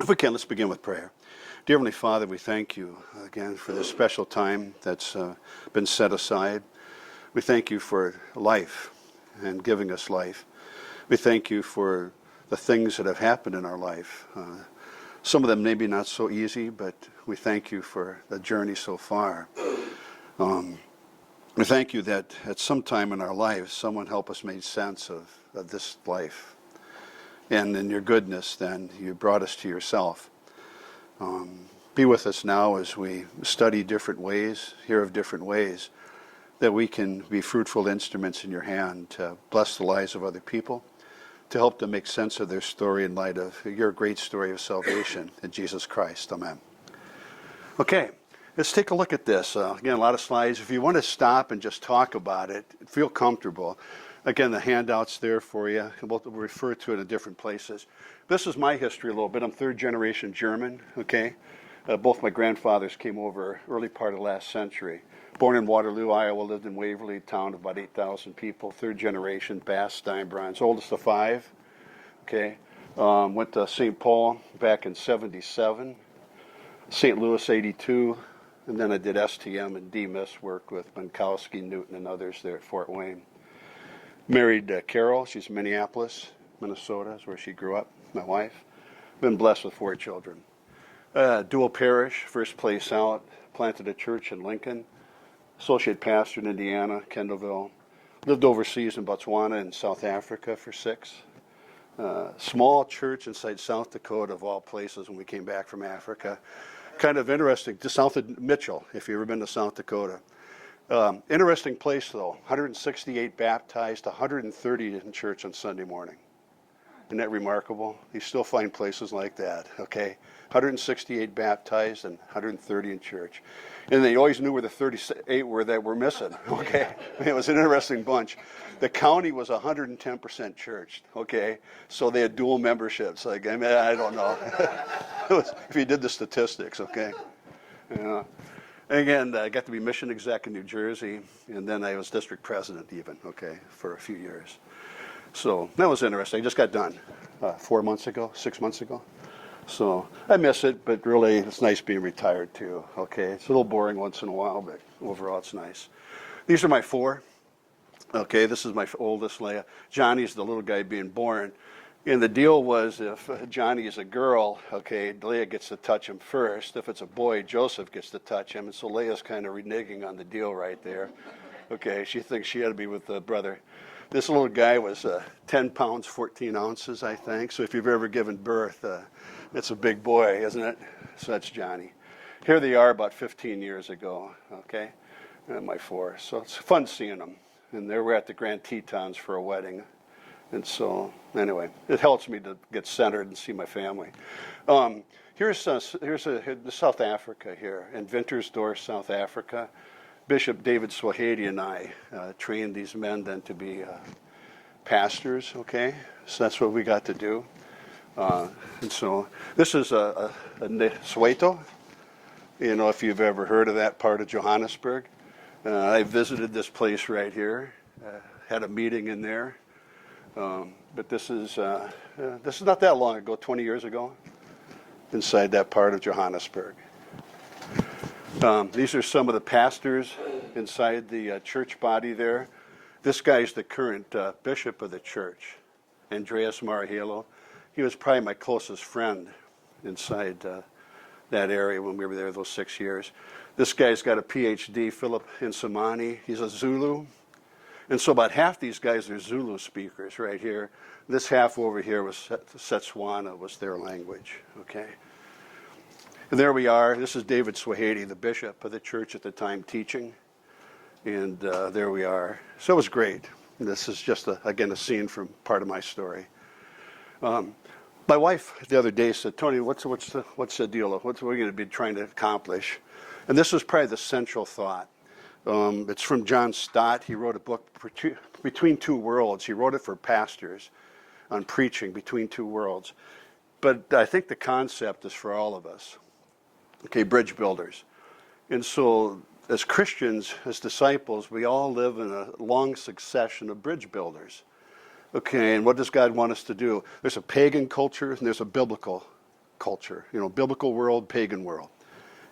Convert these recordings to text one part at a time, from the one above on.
If we can, let's begin with prayer. Dear Heavenly Father, we thank you again for this special time that's been set aside. We thank you for life and giving us life. We thank you for the things that have happened in our life. Some of them maybe not so easy, but we thank you for the journey so far. We thank you that at some time in our lives, someone helped us make sense of this life. And in your goodness, then, you brought us to yourself. Be with us now as we study different ways, hear of different ways, that we can be fruitful instruments in your hand to bless the lives of other people, to help them make sense of their story in light of your great story of salvation in Jesus Christ. Amen. Okay, let's take a look at this. Again, a lot of slides. If you want to stop and just talk about it, feel comfortable. Again, the handout's there for you. We'll refer to it in different places. This is my history a little bit. I'm third generation German, okay? Both my grandfathers came over early part of last century. Born in Waterloo, Iowa, lived in Waverly, town of about 8,000 people. Third generation, Bass, Steinbronze, oldest of five, okay? Went to St. Paul back in 77, St. Louis, 82, and then I did STM and DMIS work with Minkowski, Newton, and others there at Fort Wayne. Married Carol. She's in Minneapolis, Minnesota, is where she grew up, my wife. Been blessed with 4 children. Dual parish, first place out. Planted a church in Lincoln. Associate pastor in Indiana, Kendallville. Lived overseas in Botswana and South Africa for 6. Small church inside South Dakota, of all places, when we came back from Africa. Kind of interesting, just south of Mitchell, if you've ever been to South Dakota. Interesting place, though. 168 baptized, 130 in church on Sunday morning. Isn't that remarkable? You still find places like that, okay? 168 baptized and 130 in church. And they always knew where the 38 were that were missing, okay? It was an interesting bunch. The county was 110% church, okay? So they had dual memberships. Like, I mean, I don't know. If you did the statistics, okay? Yeah. Again, I got to be mission exec in New Jersey, and then I was district president even, okay, for a few years. So that was interesting. I just got done 4 months ago, 6 months ago. So I miss it, but really it's nice being retired too, okay? It's a little boring once in a while, but overall it's nice. These are my 4. Okay, this is my oldest, Leah. Johnny's the little guy being born. And the deal was if Johnny is a girl, okay, Leah gets to touch him first. If it's a boy, Joseph gets to touch him. And so Leah's kind of reneging on the deal right there. Okay, she thinks she had to be with the brother. This little guy was 10 pounds, 14 ounces, I think. So if you've ever given birth, it's a big boy, isn't it? So that's Johnny. Here they are about 15 years ago, okay, my 4. So it's fun seeing them. And there we're at the Grand Tetons for a wedding. And so, anyway, it helps me to get centered and see my family. Here's South Africa here, in Wintersdorp, South Africa. Bishop David Swahedi and I trained these men then to be pastors, okay? So that's what we got to do. And so this is a Soweto. You know, if you've ever heard of that part of Johannesburg. I visited this place right here, had a meeting in there. But this is not that long ago, 20 years ago, inside that part of Johannesburg. These are some of the pastors inside the church body there. This guy's the current bishop of the church, Andreas Marahelo. He was probably my closest friend inside that area when we were there those 6 years. This guy's got a PhD, Philip Insamani. He's a Zulu. And so about half these guys are Zulu speakers right here. This half over here was Setswana, was their language, okay? And there we are. This is David Swahedi, the bishop of the church at the time, teaching. And there we are. So it was great. This is just, again, a scene from part of my story. My wife the other day said, Tony, what's the deal? What are we going to be trying to accomplish? And this was probably the central thought. It's from John Stott. He wrote a book, Between Two Worlds. He wrote it for pastors on preaching, Between Two Worlds. But I think the concept is for all of us. Okay, bridge builders. And so as Christians, as disciples, we all live in a long succession of bridge builders. Okay, and what does God want us to do? There's a pagan culture and there's a biblical culture, biblical world, pagan world.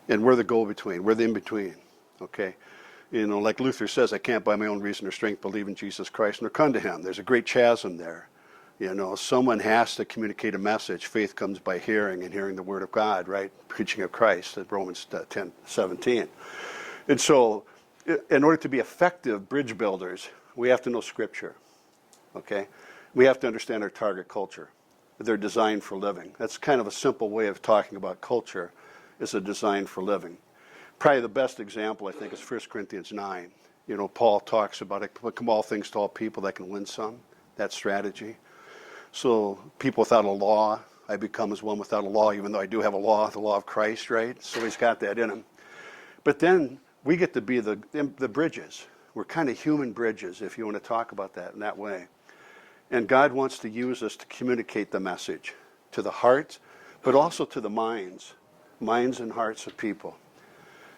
And we're the go-between. We're the in-between, okay? Like Luther says, I can't by my own reason or strength believe in Jesus Christ nor come to him. There's a great chasm there. Someone has to communicate a message. Faith comes by hearing, and hearing the word of God, right? Preaching of Christ, Romans 10:17. And so, in order to be effective bridge builders, we have to know Scripture, okay? We have to understand our target culture. They're designed for living. That's kind of a simple way of talking about culture, is a design for living. Probably the best example, I think, is 1 Corinthians 9. Paul talks about it, become all things to all people that can win some, that strategy. So people without a law, I become as one without a law, even though I do have a law, the law of Christ, right? So he's got that in him. But then we get to be the bridges. We're kind of human bridges, if you want to talk about that in that way. And God wants to use us to communicate the message to the hearts, but also to the minds and hearts of people.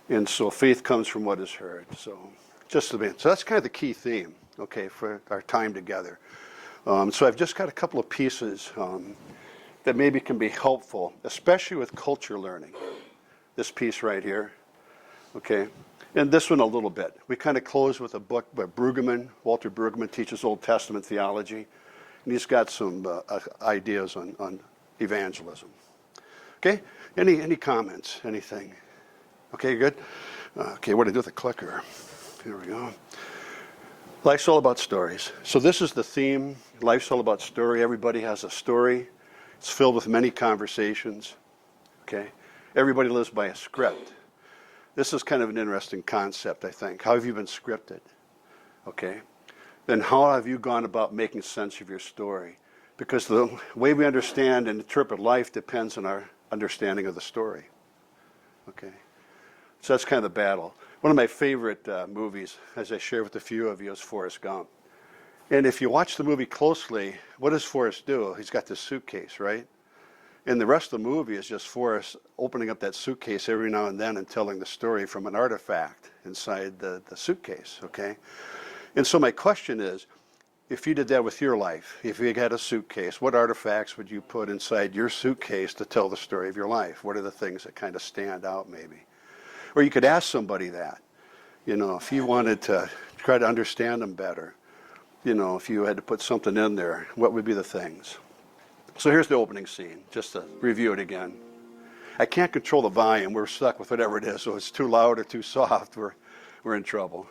And so faith comes from what is heard. So that's kind of the key theme, okay, for our time together. So I've just got a couple of pieces that maybe can be helpful, especially with culture learning. This piece right here, okay, and this one a little bit. We kind of close with a book by Walter Brueggemann teaches Old Testament theology, and he's got some ideas on evangelism. Okay, any comments, anything? Okay, good. Okay, what do I do with the clicker? Here we go. Life's all about stories. So this is the theme. Life's all about story. Everybody has a story. It's filled with many conversations. Okay? Everybody lives by a script. This is kind of an interesting concept, I think. How have you been scripted? Okay? Then how have you gone about making sense of your story? Because the way we understand and interpret life depends on our understanding of the story. Okay? So that's kind of the battle. One of my favorite movies, as I shared with a few of you, is Forrest Gump. And if you watch the movie closely, what does Forrest do? He's got this suitcase, right? And the rest of the movie is just Forrest opening up that suitcase every now and then and telling the story from an artifact inside the suitcase, okay? And so my question is, if you did that with your life, if you had a suitcase, what artifacts would you put inside your suitcase to tell the story of your life? What are the things that kind of stand out maybe? Or you could ask somebody that, if you wanted to try to understand them better, if you had to put something in there, what would be the things? So here's the opening scene, just to review it again. I can't control the volume. We're stuck with whatever it is, so it's too loud or too soft, we're in trouble.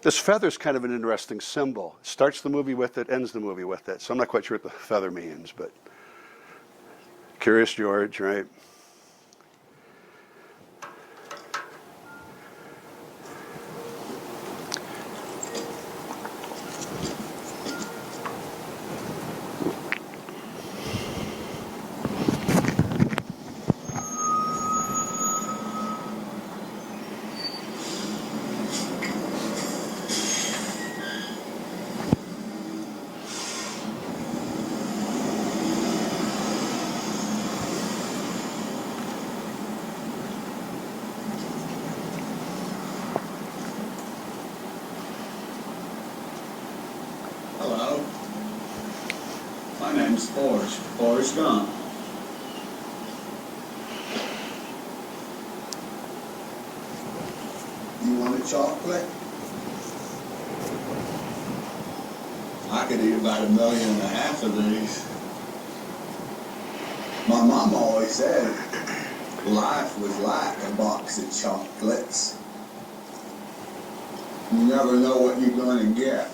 This feather's kind of an interesting symbol. It starts the movie with it, ends the movie with it. So I'm not quite sure what the feather means, but Curious George, right? Hello, my name's Forrest Gump. You want a chocolate? I could eat about 1.5 million of these. My mom always said life was like a box of chocolates. You never know what you're going to get.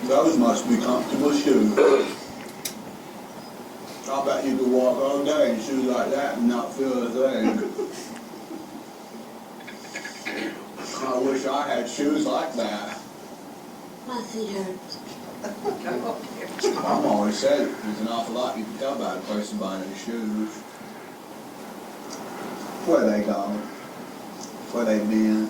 Those must be comfortable shoes. I bet you could walk all day in shoes like that and not feel a thing. I wish I had shoes like that. My feet hurt. Mom always said there's an awful lot you can tell about a person buying their shoes. Where they going? Where they been?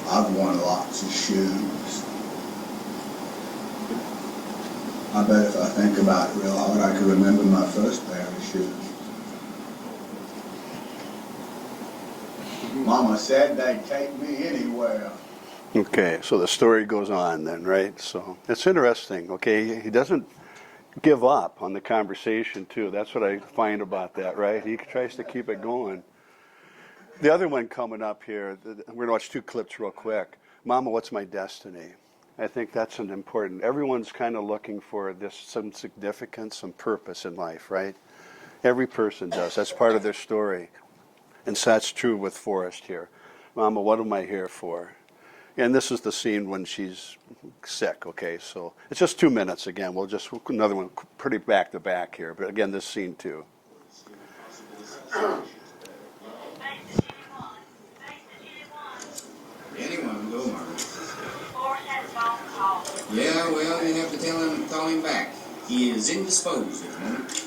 I've worn lots of shoes. I I bet if I think about it real hard, I can remember my first pair of shoes. Mama said they'd take me anywhere. Okay, so the story goes on then, right? So it's interesting, okay? He doesn't give up on the conversation, too. That's what I find about that, right? He tries to keep it going. The other one coming up here, we're going to watch two clips real quick. Mama, what's my destiny? I think that's an important, everyone's kind of looking for this, some significance, some purpose in life, right? Every person does. That's part of their story. And so that's true with Forrest here. Mama, what am I here for? And this is the scene when she's sick, okay? So it's just 2 minutes again. We'll just, another one pretty back to back here. But again, this scene too. Anyone will go, Margaret. Yeah, well, you have to call him back. He is indisposed at the moment.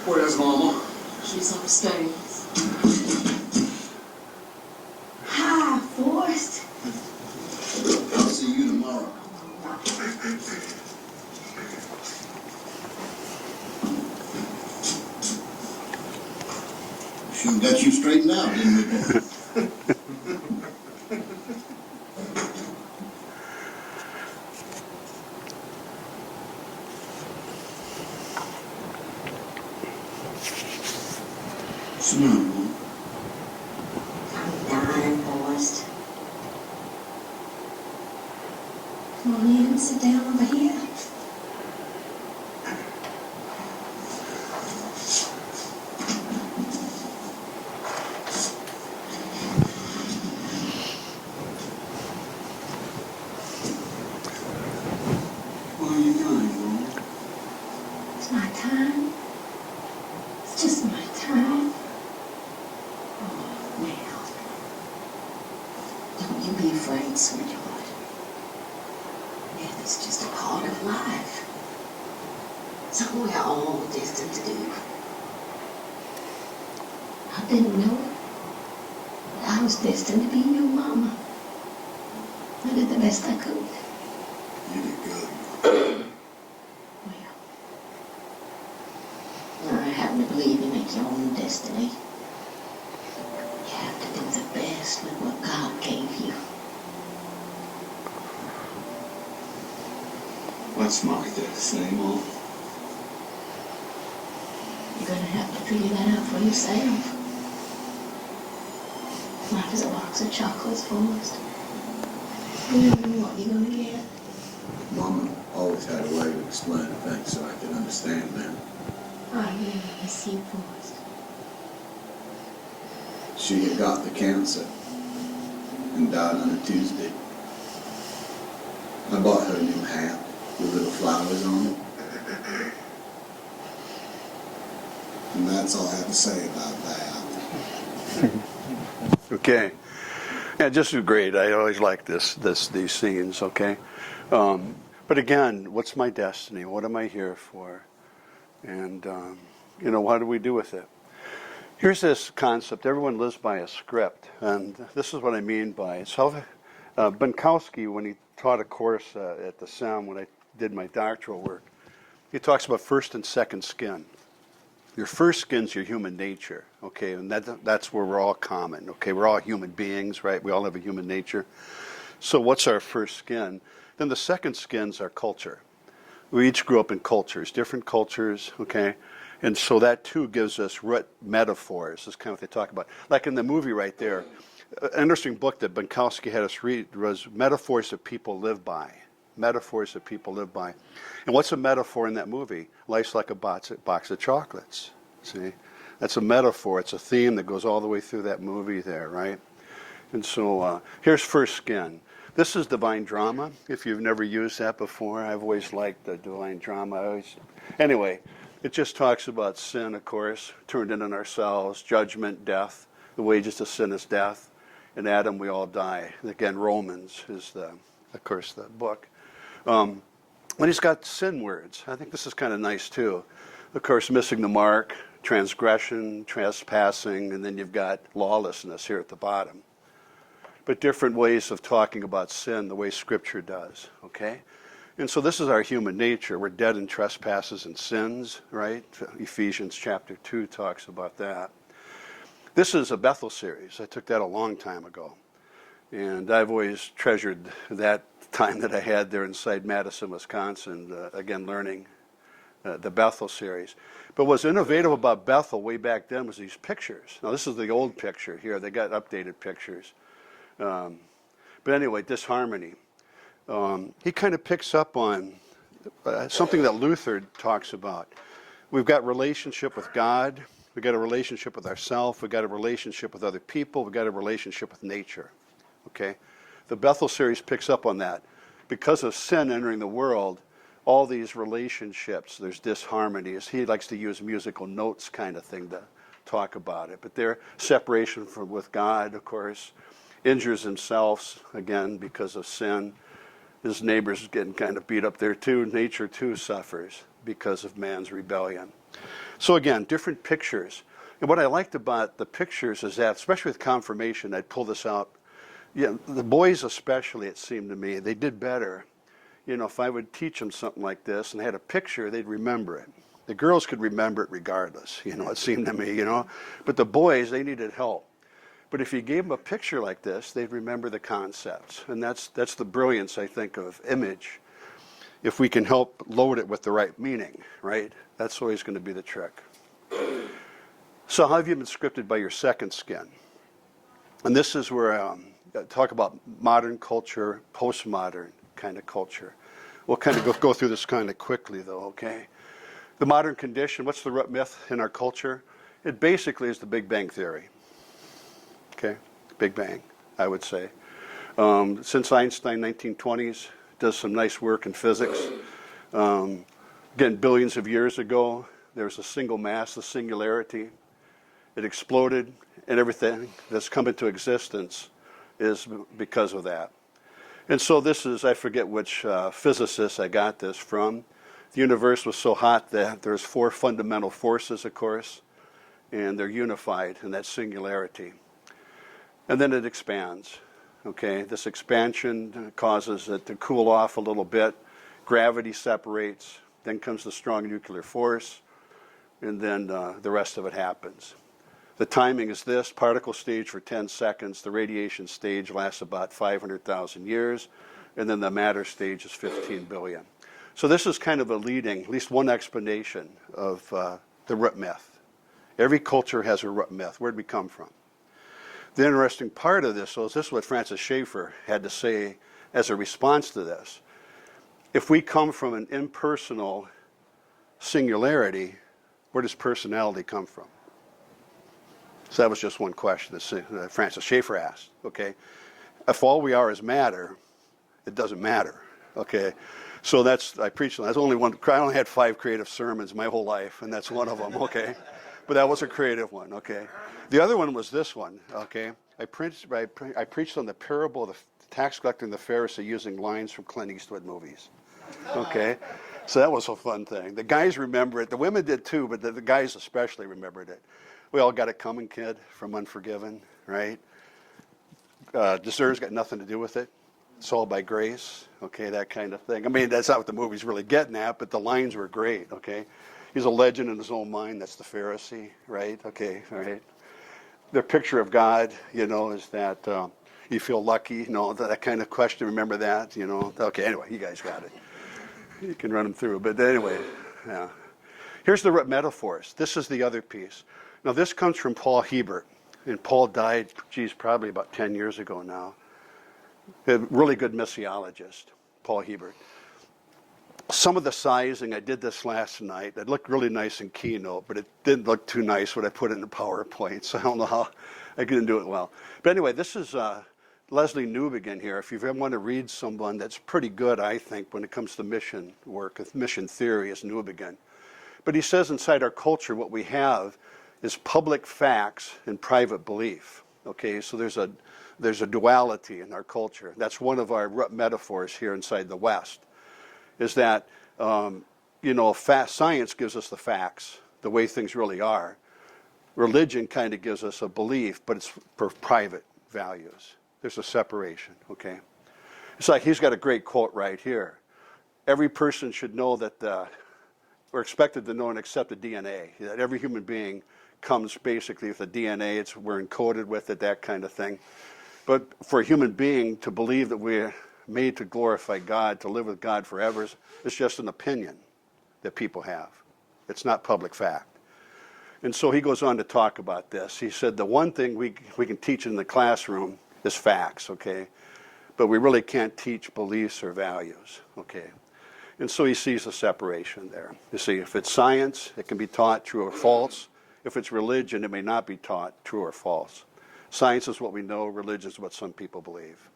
Where's Mama? She's upstairs. Hi, Forrest. I'll see you tomorrow. Sure got you straightened out, didn't we, boy? Smile, Mom. I'm dying, Forrest. Come on in and sit down over here. What are you doing, Mom? It's my time. It's just my time. Oh, now. Don't you be afraid, sweetheart. Death is just a part of life. Something we're all destined to do. I didn't know it, but I was destined to be your mama. I did the best I could. You did good. Well, I happen to believe you make your own destiny. You have to do the best with what God gave you. What's Martha say, Mom? You're gonna have to figure that out for yourself. Life is a box of chocolates, Forrest. You never know what you're gonna get. Mama always had a way to explain things so I could understand them. I really miss you, Forrest. She had got the cancer and died on a Tuesday. I bought her a new hat with little flowers on it. And that's all I have to say about that. Okay. Yeah, just great. I always like these scenes, okay? But again, what's my destiny? What am I here for? And, what do we do with it? Here's this concept. Everyone lives by a script. And this is what I mean by it. So, Benkowski, when he taught a course at the SEM, when I did my doctoral work, he talks about first and second skin. Your first skin's your human nature, okay, and that's where we're all common, okay? We're all human beings, right? We all have a human nature. So what's our first skin? Then the second skin's our culture. We each grew up in cultures, different cultures, okay? And so that too gives us metaphors. This is kind of what they talk about. Like in the movie right there, an interesting book that Benkowski had us read was Metaphors That People Live By. Metaphors that people live by. And what's a metaphor in that movie? Life's like a box of chocolates. See? That's a metaphor. It's a theme that goes all the way through that movie there, right? And so here's first skin. This is divine drama. If you've never used that before, I've always liked the divine drama. Anyway, it just talks about sin, of course, turned in on ourselves, judgment, death. The wages of sin is death. In Adam we all die. Again, Romans is, of course, the book. When he's got sin words, I think this is kind of nice too. Of course, missing the mark, transgression, trespassing, and then you've got lawlessness here at the bottom. But different ways of talking about sin, the way Scripture does, okay? And so this is our human nature. We're dead in trespasses and sins, right? Ephesians chapter 2 talks about that. This is a Bethel series. I took that a long time ago. And I've always treasured that time that I had there inside Madison, Wisconsin, again, learning the Bethel series. But what's innovative about Bethel way back then was these pictures. Now, this is the old picture here. They got updated pictures. But anyway, disharmony. He kind of picks up on something that Luther talks about. We've got relationship with God. We've got a relationship with ourselves. We've got a relationship with other people. We've got a relationship with nature. Okay? The Bethel series picks up on that. Because of sin entering the world, all these relationships, there's disharmonies. He likes to use musical notes kind of thing to talk about it. But their separation from with God, of course, injures himself, again, because of sin. His neighbor's getting kind of beat up there too. Nature too suffers because of man's rebellion. So again, different pictures. And what I liked about the pictures is that, especially with confirmation, I'd pull this out. Yeah, the boys especially, it seemed to me, they did better. You know, if I would teach them something like this and had a picture, they'd remember it. The girls could remember it regardless, you know, it seemed to me, you know. But the boys, they needed help. But if you gave them a picture like this, they'd remember the concepts. And that's the brilliance, I think, of image. If we can help load it with the right meaning, right? That's always going to be the trick. So how have you been scripted by your second skin? And this is where I talk about modern culture, postmodern kind of culture. We'll kind of go through this kind of quickly, though, okay? The modern condition, what's the root myth in our culture? It basically is the Big Bang Theory. Okay, Big Bang, I would say. Since Einstein, 1920s, does some nice work in physics. Again, billions of years ago, there was a single mass, the singularity. It exploded, and everything that's come into existence is because of that. And so this is, I forget which physicist I got this from. The universe was so hot that there's 4 fundamental forces, of course, and they're unified in that singularity. And then it expands, okay? This expansion causes it to cool off a little bit. Gravity separates, then comes the strong nuclear force, and then the rest of it happens. The timing is this: particle stage for 10 seconds, the radiation stage lasts about 500,000 years, and then the matter stage is 15 billion. So this is kind of a leading, at least one explanation of the root myth. Every culture has a root myth. Where did we come from? The interesting part of this is what Francis Schaeffer had to say as a response to this. If we come from an impersonal singularity, where does personality come from? So that was just one question that Francis Schaeffer asked, okay? If all we are is matter, it doesn't matter, okay? So I preached on that. That's only one. I only had 5 creative sermons my whole life, and that's one of them, okay? But that was a creative one, okay? The other one was this one, okay? I preached on the parable of the tax collector and the Pharisee using lines from Clint Eastwood movies, okay? So that was a fun thing. The guys remember it. The women did too, but the guys especially remembered it. We all got it coming, kid, from Unforgiven, right? Deserves got nothing to do with it. It's all by grace, okay, that kind of thing. I mean, that's not what the movie's really getting at, but the lines were great, okay? He's a legend in his own mind. That's the Pharisee, right? Okay, all right. The picture of God, you know, is that you feel lucky, you know, that kind of question. Remember that, you know? Okay, anyway, you guys got it. You can run them through. But anyway, yeah. Here's the root metaphors. This is the other piece. Now, this comes from Paul Hebert. And Paul died, probably about 10 years ago now. A really good missiologist, Paul Hebert. Some of the sizing, I did this last night. It looked really nice in Keynote, but it didn't look too nice when I put it in the PowerPoint, so I don't know how I couldn't do it well. But anyway, this is Leslie Newbegin here. If you ever want to read someone that's pretty good, I think, when it comes to mission work, mission theory is Newbegin. But he says inside our culture what we have is public facts and private belief. Okay, so there's a there's a duality in our culture. That's one of our metaphors here inside the West, is that, science gives us the facts, the way things really are. Religion kind of gives us a belief, but it's for private values. There's a separation, okay? It's like he's got a great quote right here. Every person should know that we're expected to know and accept the DNA, that every human being comes basically with the DNA, we're encoded with it, that kind of thing. But for a human being to believe that we're made to glorify God, to live with God forever, is just an opinion that people have. It's not public fact. And so he goes on to talk about this. He said the one thing we can teach in the classroom is facts, okay? But we really can't teach beliefs or values, okay? And so he sees a separation there. You see, if it's science, it can be taught true or false. If it's religion, it may not be taught true or false. Science is what we know, religion is what some people believe.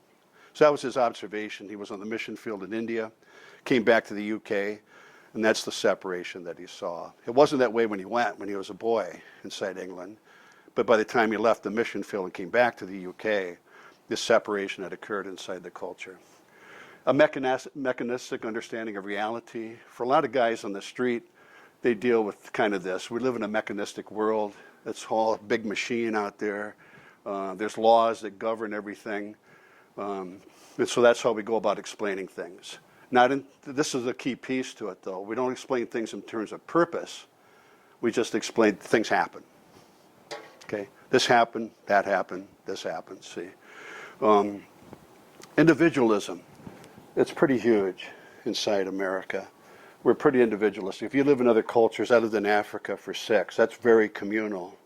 So that was his observation. He was on the mission field in India, came back to the UK, and that's the separation that he saw. It wasn't that way when he was a boy inside England, but by the time he left the mission field and came back to the UK, this separation had occurred inside the culture. A mechanistic understanding of reality. For a lot of guys on the street, they deal with kind of this. We live in a mechanistic world. It's all a big machine out there. There's laws that govern everything. And so that's how we go about explaining things. This is a key piece to it, though. We don't explain things in terms of purpose. We just explain things happen. Okay? This happened, that happened, this happened, see. Individualism. It's pretty huge inside America. We're pretty individualistic. If you live in other cultures, I lived in Africa for 6. That's very communal.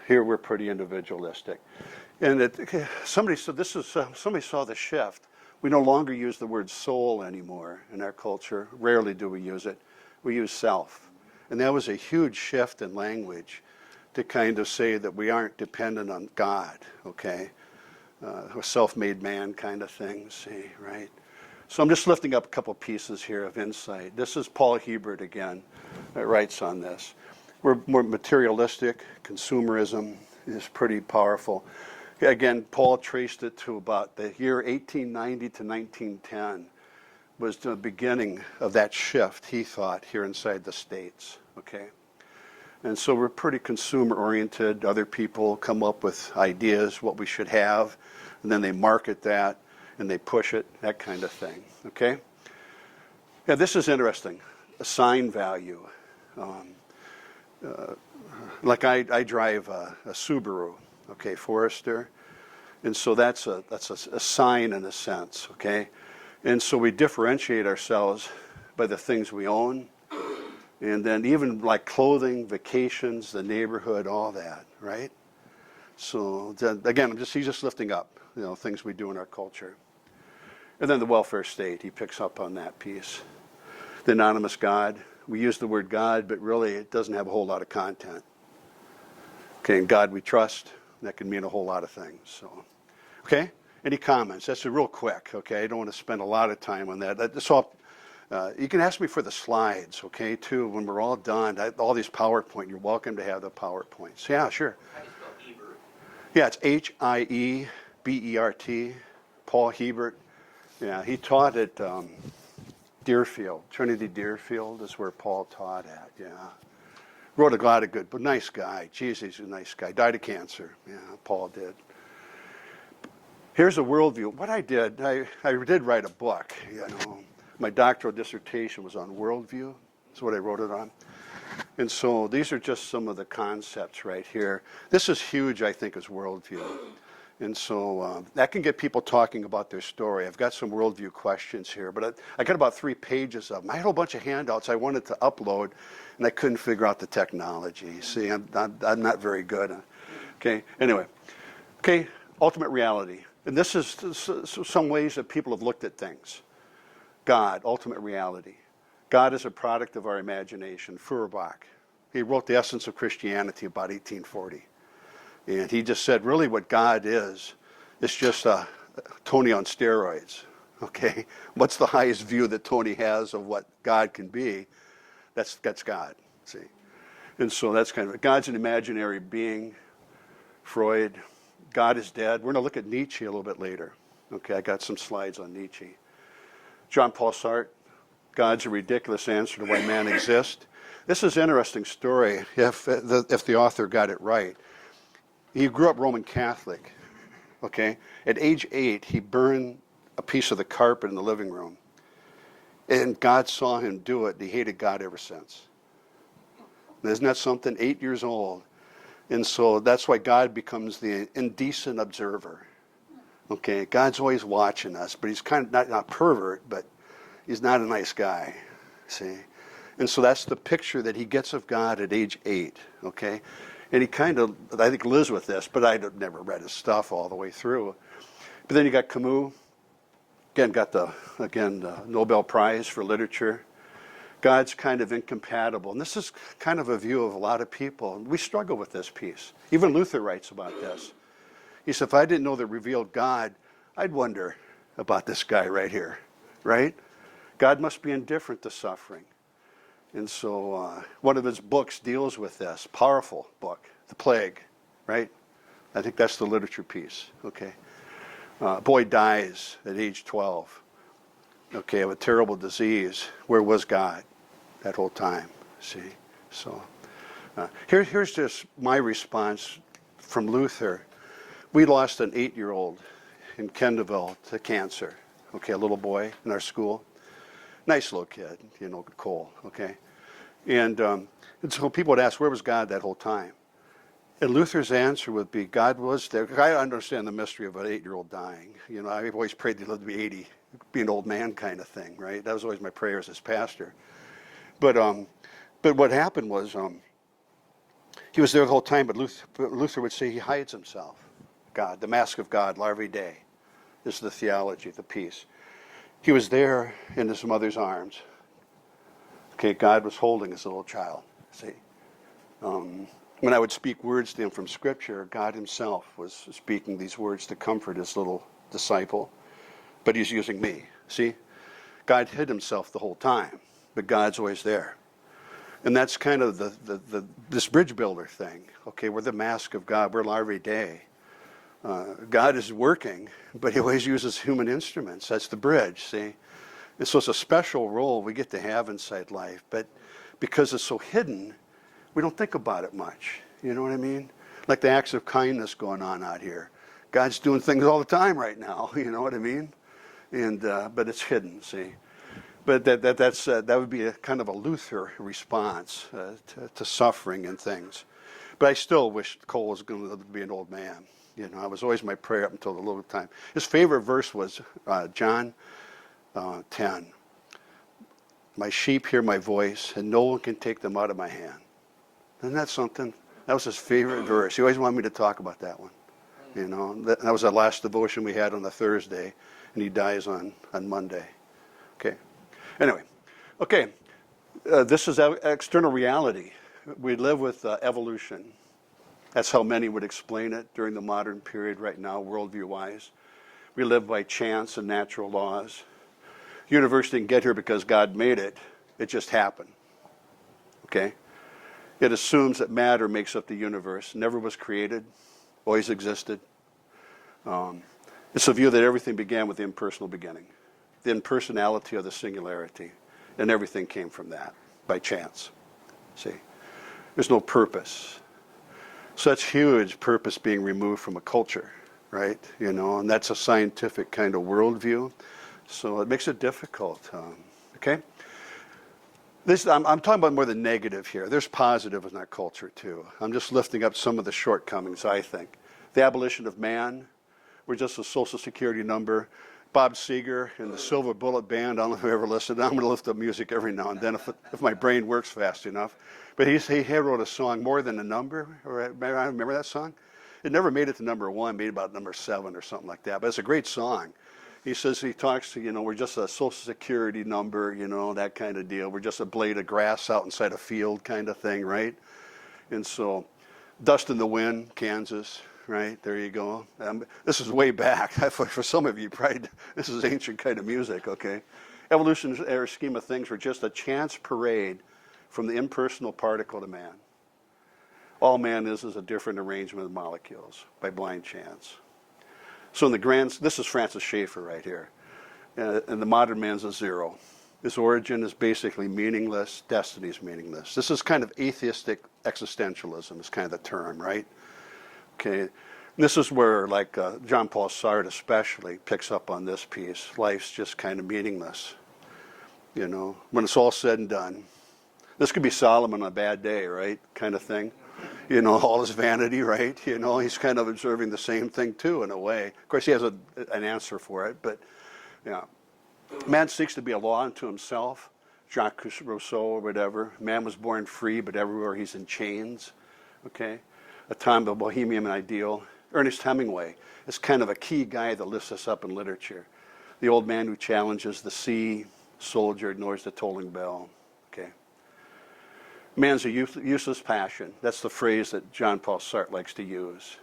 Here we're pretty individualistic. And somebody saw the shift. We no longer use the word soul anymore in our culture. Rarely do we use it. We use self. And that was a huge shift in language to kind of say that we aren't dependent on God, okay? A self-made man kind of thing, see, right? So I'm just lifting up a couple pieces here of insight. This is Paul Hebert again that writes on this. We're more materialistic. Consumerism is pretty powerful. Again, Paul traced it to about the year 1890 to 1910 was the beginning of that shift, he thought, here inside the States, okay? And so we're pretty consumer-oriented. Other people come up with ideas, what we should have, and then they market that, and they push it, that kind of thing, okay? Yeah, this is interesting, a sign value. Like I drive a Subaru, okay, Forester, and so that's a sign in a sense, okay? And so we differentiate ourselves by the things we own, and then even like clothing, vacations, the neighborhood, all that, right? So again, he's just lifting up, things we do in our culture. And then the welfare state, he picks up on that piece. The anonymous God, we use the word God, but really it doesn't have a whole lot of content. Okay, and God we trust, that can mean a whole lot of things. So, okay, any comments? That's real quick, okay? I don't want to spend a lot of time on that. That's all. You can ask me for the slides, okay, too, when we're all done. All these PowerPoint, you're welcome to have the PowerPoints. Yeah, sure. How do you spell Hebert? Yeah, it's Hiebert, Paul Hebert. Yeah, he taught at Deerfield, Trinity Deerfield is where Paul taught at, yeah. Wrote a lot of good, but nice guy. Geez, he's a nice guy. Died of cancer, yeah, Paul did. Here's a worldview. What I did write a book, My doctoral dissertation was on worldview. That's what I wrote it on. And so these are just some of the concepts right here. This is huge, I think, as worldview. And so that can get people talking about their story. I've got some worldview questions here, but I got about 3 pages of them. I had a whole bunch of handouts I wanted to upload, and I couldn't figure out the technology. See, I'm not very good. Okay, anyway. Okay, ultimate reality. And this is some ways that people have looked at things. God, ultimate reality. God is a product of our imagination. Feuerbach. He wrote The Essence of Christianity about 1840. And he just said, really what God is just Tony on steroids, okay? What's the highest view that Tony has of what God can be? That's God, see? And so that's kind of, God's an imaginary being. Freud, God is dead. We're going to look at Nietzsche a little bit later. Okay, I got some slides on Nietzsche. John Paul Sartre, God's a ridiculous answer to why man exists. This is an interesting story if the author got it right. He grew up Roman Catholic. Okay, at age 8, he burned a piece of the carpet in the living room. And God saw him do it, and he hated God ever since. Isn't that something? 8 years old. And so that's why God becomes the indecent observer. Okay, God's always watching us, but he's kind of not a pervert, but he's not a nice guy, see? And so that's the picture that he gets of God at age 8, okay? And he kind of, I think, lives with this, but I've never read his stuff all the way through. But then you got Camus, again, got the Nobel Prize for Literature. God's kind of incompatible. And this is kind of a view of a lot of people. We struggle with this piece. Even Luther writes about this. He said, if I didn't know the revealed God, I'd wonder about this guy right here, right? God must be indifferent to suffering. And so one of his books deals with this, powerful book, The Plague, right? I think that's the literature piece, okay? Boy dies at age 12, okay, of a terrible disease. Where was God that whole time, see? So here's just my response from Luther. We lost an 8-year-old in Kendallville to cancer, okay, a little boy in our school. Nice little kid, Cole, okay? And so people would ask, where was God that whole time? And Luther's answer would be, God was there. I understand the mystery of an 8-year-old dying. I've always prayed to live to be 80, be an old man kind of thing, right? That was always my prayer as pastor. But what happened was he was there the whole time, but Luther would say he hides himself. God, the mask of God, Larvae Dei, is the theology, the piece. He was there in his mother's arms. Okay, God was holding his little child, see? When I would speak words to him from Scripture, God himself was speaking these words to comfort his little disciple. But he's using me, see? God hid himself the whole time, but God's always there. And that's kind of this bridge builder thing. Okay, we're the mask of God, we're Larvae Dei. God is working, but he always uses human instruments. That's the bridge, see? And so it's a special role we get to have inside life, but because it's so hidden, we don't think about it much. You know what I mean? Like the acts of kindness going on out here. God's doing things all the time right now. You know what I mean? And but it's hidden. See, but that would be a kind of a Luther response to suffering and things. But I still wish Cole was going to be an old man. It was always my prayer up until the little time. His favorite verse was John 10. My sheep hear my voice, and no one can take them out of my hand. Isn't that something? That was his favorite verse. He always wanted me to talk about that one. That was the last devotion we had on the Thursday, and he dies on Monday. Okay. Anyway, okay. This is external reality. We live with evolution. That's how many would explain it during the modern period right now, worldview-wise. We live by chance and natural laws. The universe didn't get here because God made it. It just happened. Okay? It assumes that matter makes up the universe. Never was created. Always existed. It's a view that everything began with the impersonal beginning. The impersonality of the singularity. And everything came from that, by chance. See? There's no purpose. Such huge purpose being removed from a culture, right? And that's a scientific kind of worldview. So it makes it difficult. Okay? I'm talking about more the negative here. There's positive in that culture, too. I'm just lifting up some of the shortcomings, I think. The abolition of man. We're just a Social Security number. Bob Seger and the Silver Bullet Band. I don't know if you ever listened. I'm going to lift up music every now and then if my brain works fast enough. But he wrote a song, More Than a Number. I remember that song? It never made it to number 1, made about number 7 or something like that. But it's a great song. He says, he talks to, we're just a Social Security number, that kind of deal. We're just a blade of grass out inside a field kind of thing, right? And so, Dust in the Wind, Kansas, right? There you go. This is way back. For some of you, probably, this is ancient kind of music, okay? Evolutionary scheme of things were just a chance parade from the impersonal particle to man. All man is a different arrangement of molecules by blind chance. So in the this is Francis Schaeffer right here. And the modern man's a zero. His origin is basically meaningless. Destiny is meaningless. This is kind of atheistic existentialism is kind of the term, right? Okay. And this is where, like, John Paul Sartre especially picks up on this piece. Life's just kind of meaningless. You know, when it's all said and done. This could be Solomon on a bad day, right? Kind of thing. You know, all his vanity, right? You know, he's kind of observing the same thing too, in a way. Of course, he has an answer for it, but, yeah. Man seeks to be a law unto himself. Jacques Rousseau or whatever. Man was born free, but everywhere he's in chains. Okay? A time of bohemian ideal. Ernest Hemingway is kind of a key guy that lifts us up in literature. The old man who challenges the sea, soldier ignores the tolling bell. Okay? Man's a useless passion. That's the phrase that John Paul Sartre likes to use.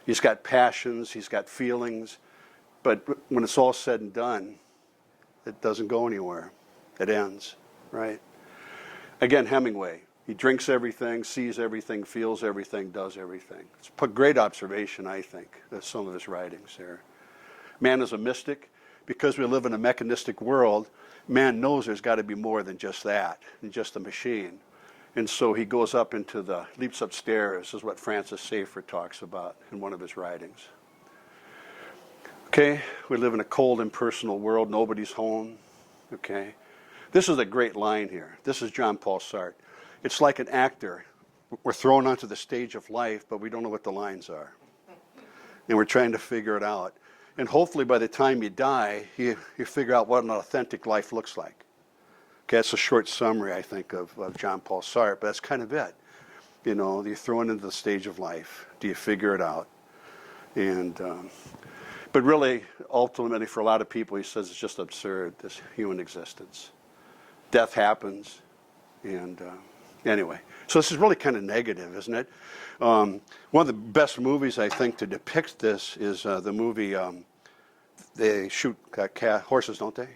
He's got passions, he's got feelings, but when it's all said and done, it doesn't go anywhere. It ends, right? Again, Hemingway. He drinks everything, sees everything, feels everything, does everything. It's a great observation, I think, of some of his writings there. Man is a mystic. Because we live in a mechanistic world, man knows there's got to be more than just that, than just a machine. And so he goes up into leaps upstairs, is what Francis Schaeffer talks about in one of his writings. Okay, we live in a cold, impersonal world. Nobody's home. Okay, this is a great line here. This is John Paul Sartre. It's like an actor. We're thrown onto the stage of life, but we don't know what the lines are. And we're trying to figure it out. And hopefully by the time you die, you figure out what an authentic life looks like. Okay, that's a short summary, I think, of John Paul Sartre, but that's kind of it. You know, you're thrown into the stage of life. Do you figure it out? And but really, ultimately, for a lot of people, he says it's just absurd, this human existence. Death happens, and anyway. So this is really kind of negative, isn't it? One of the best movies, I think, to depict this is the movie, they shoot horses, don't they?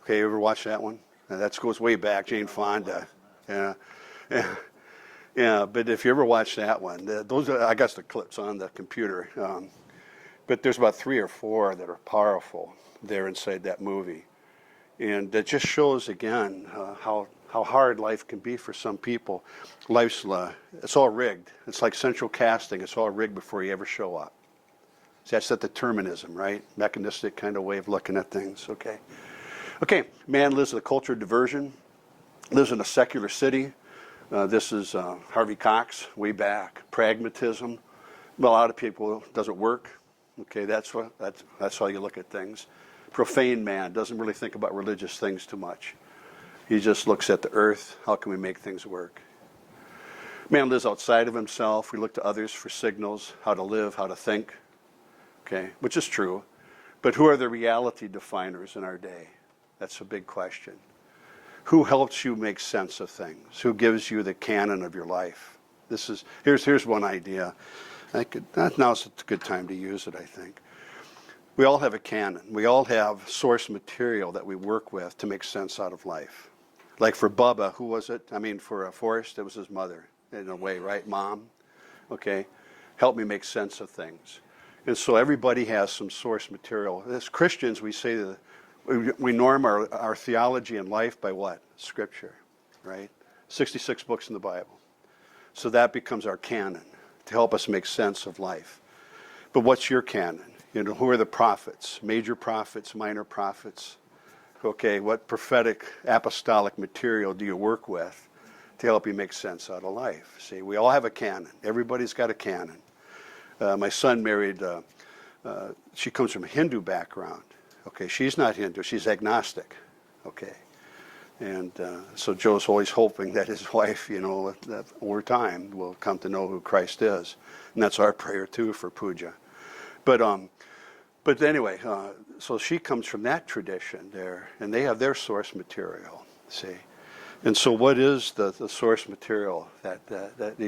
Okay, you ever watch that one? That goes way back, Jane Fonda. Yeah. But if you ever watch that one, those are, I got the clips on the computer. But there's about 3 or 4 that are powerful there inside that movie. And that just shows, again, how hard life can be for some people. Life's, it's all rigged. It's like central casting. It's all rigged before you ever show up. So that's that determinism, right? Mechanistic kind of way of looking at things, okay? Okay, man lives in a culture of diversion, lives in a secular city. This is Harvey Cox, way back. Pragmatism. Well, a lot of people, does it work? Okay, that's how you look at things. Profane man doesn't really think about religious things too much. He just looks at the earth. How can we make things work? Man lives outside of himself. We look to others for signals, how to live, how to think. Okay, which is true. But who are the reality definers in our day? That's a big question. Who helps you make sense of things? Who gives you the canon of your life? Here's one idea. Now's a good time to use it, I think. We all have a canon. We all have source material that we work with to make sense out of life. Like for Bubba, who was it? I mean, for Forrest, it was his mother, in a way, right? Mom, okay? Help me make sense of things. And so everybody has some source material. As Christians, we say that we norm our theology and life by what? Scripture, right? 66 books in the Bible. So that becomes our canon to help us make sense of life. But what's your canon? You know, who are the prophets? Major prophets, minor prophets? Okay, what prophetic, apostolic material do you work with to help you make sense out of life? See, we all have a canon. Everybody's got a canon. My son married, she comes from a Hindu background. Okay, she's not Hindu, she's agnostic. Okay, and so Joe's always hoping that his wife, you know, that over time will come to know who Christ is. And that's our prayer too for puja. But anyway, so she comes from that tradition there, and they have their source material, see. And so what is the source material that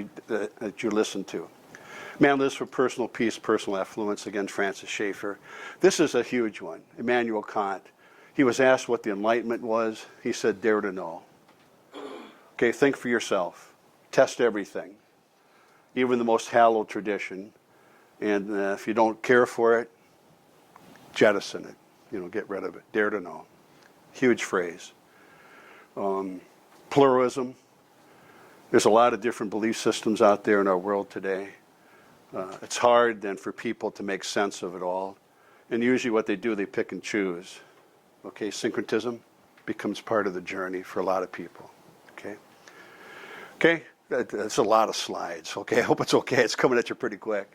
you listen to? Man lives for personal peace, personal affluence, again, Francis Schaeffer. This is a huge one. Immanuel Kant. He was asked what the Enlightenment was. He said, dare to know. Okay, think for yourself. Test everything. even the most hallowed tradition. And if you don't care for it, jettison it. Get rid of it. Dare to know. Huge phrase. Pluralism. There's a lot of different belief systems out there in our world today. It's hard then for people to make sense of it all. And usually what they do, they pick and choose. Okay, syncretism becomes part of the journey for a lot of people. Okay, that's a lot of slides. Okay, I hope it's okay. It's coming at you pretty quick.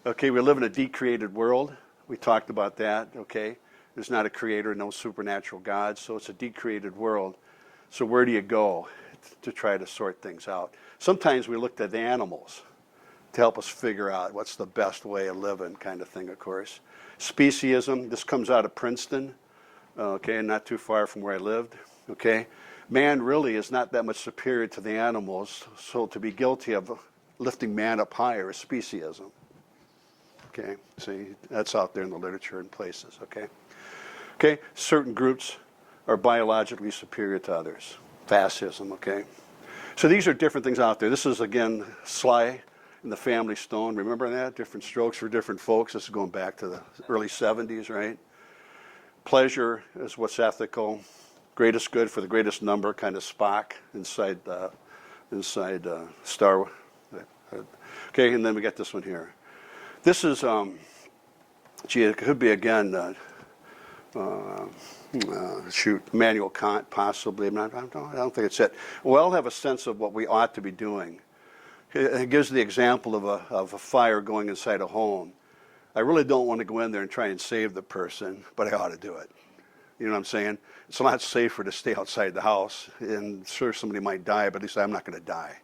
Okay, we live in a decreated world. We talked about that. Okay, there's not a creator, no supernatural God, so it's a decreated world. So where do you go to try to sort things out? Sometimes we looked at the animals to help us figure out what's the best way of living, kind of thing, of course. Speciesism, this comes out of Princeton, okay, not too far from where I lived, okay. Man really is not that much superior to the animals, so to be guilty of lifting man up higher is speciesism. Okay, see, that's out there in the literature and places, okay. Okay, certain groups are biologically superior to others. Fascism, okay. So these are different things out there. This is, again, Sly and the Family Stone. Remember that? Different strokes for different folks. This is going back to the early 70s, right? Pleasure is what's ethical. Greatest good for the greatest number, kind of Spock inside Star Wars. Okay, and then we got this one here. This is, it could be, again, Immanuel Kant, possibly. I don't think it's it. We all have a sense of what we ought to be doing. It gives the example of a fire going inside a home. I really don't want to go in there and try and save the person, but I ought to do it. You know what I'm saying? It's a lot safer to stay outside the house, and sure, somebody might die, but at least I'm not going to die.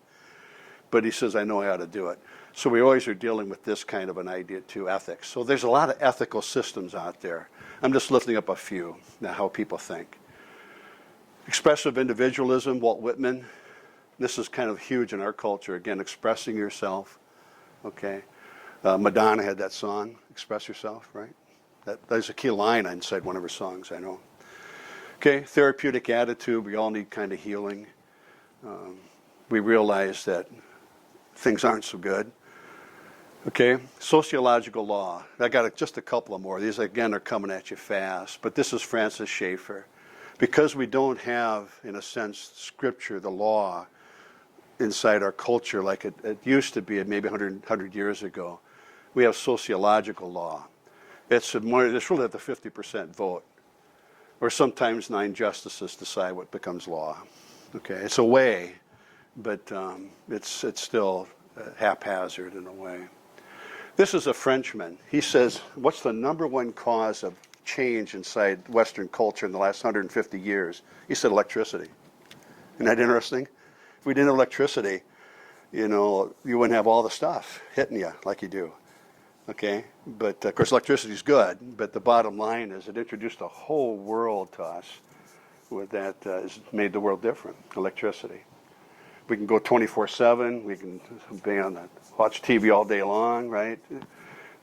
But he says, I know I ought to do it. So we always are dealing with this kind of an idea too, ethics. So there's a lot of ethical systems out there. I'm just lifting up a few, now how people think. Expressive individualism, Walt Whitman. This is kind of huge in our culture. Again, expressing yourself, okay. Madonna had that song, Express Yourself, right? There's a key line inside one of her songs, I know. Okay, therapeutic attitude, we all need kind of healing. We realize that things aren't so good. Okay, sociological law. I got just a couple of more. These, again, are coming at you fast. But this is Francis Schaeffer. Because we don't have, in a sense, scripture, the law, inside our culture like it used to be maybe 100 years ago, we have sociological law. It's really at the 50% vote. Or sometimes 9 justices decide what becomes law. Okay, it's a way, but it's still haphazard in a way. This is a Frenchman. He says, what's the number one cause of change inside Western culture in the last 150 years? He said electricity. Isn't that interesting? If we didn't have electricity, you wouldn't have all the stuff hitting you like you do. Okay? But, of course, electricity is good, but the bottom line is it introduced a whole world to us that has made the world different, electricity. We can go 24/7. We can be on watch TV all day long, right?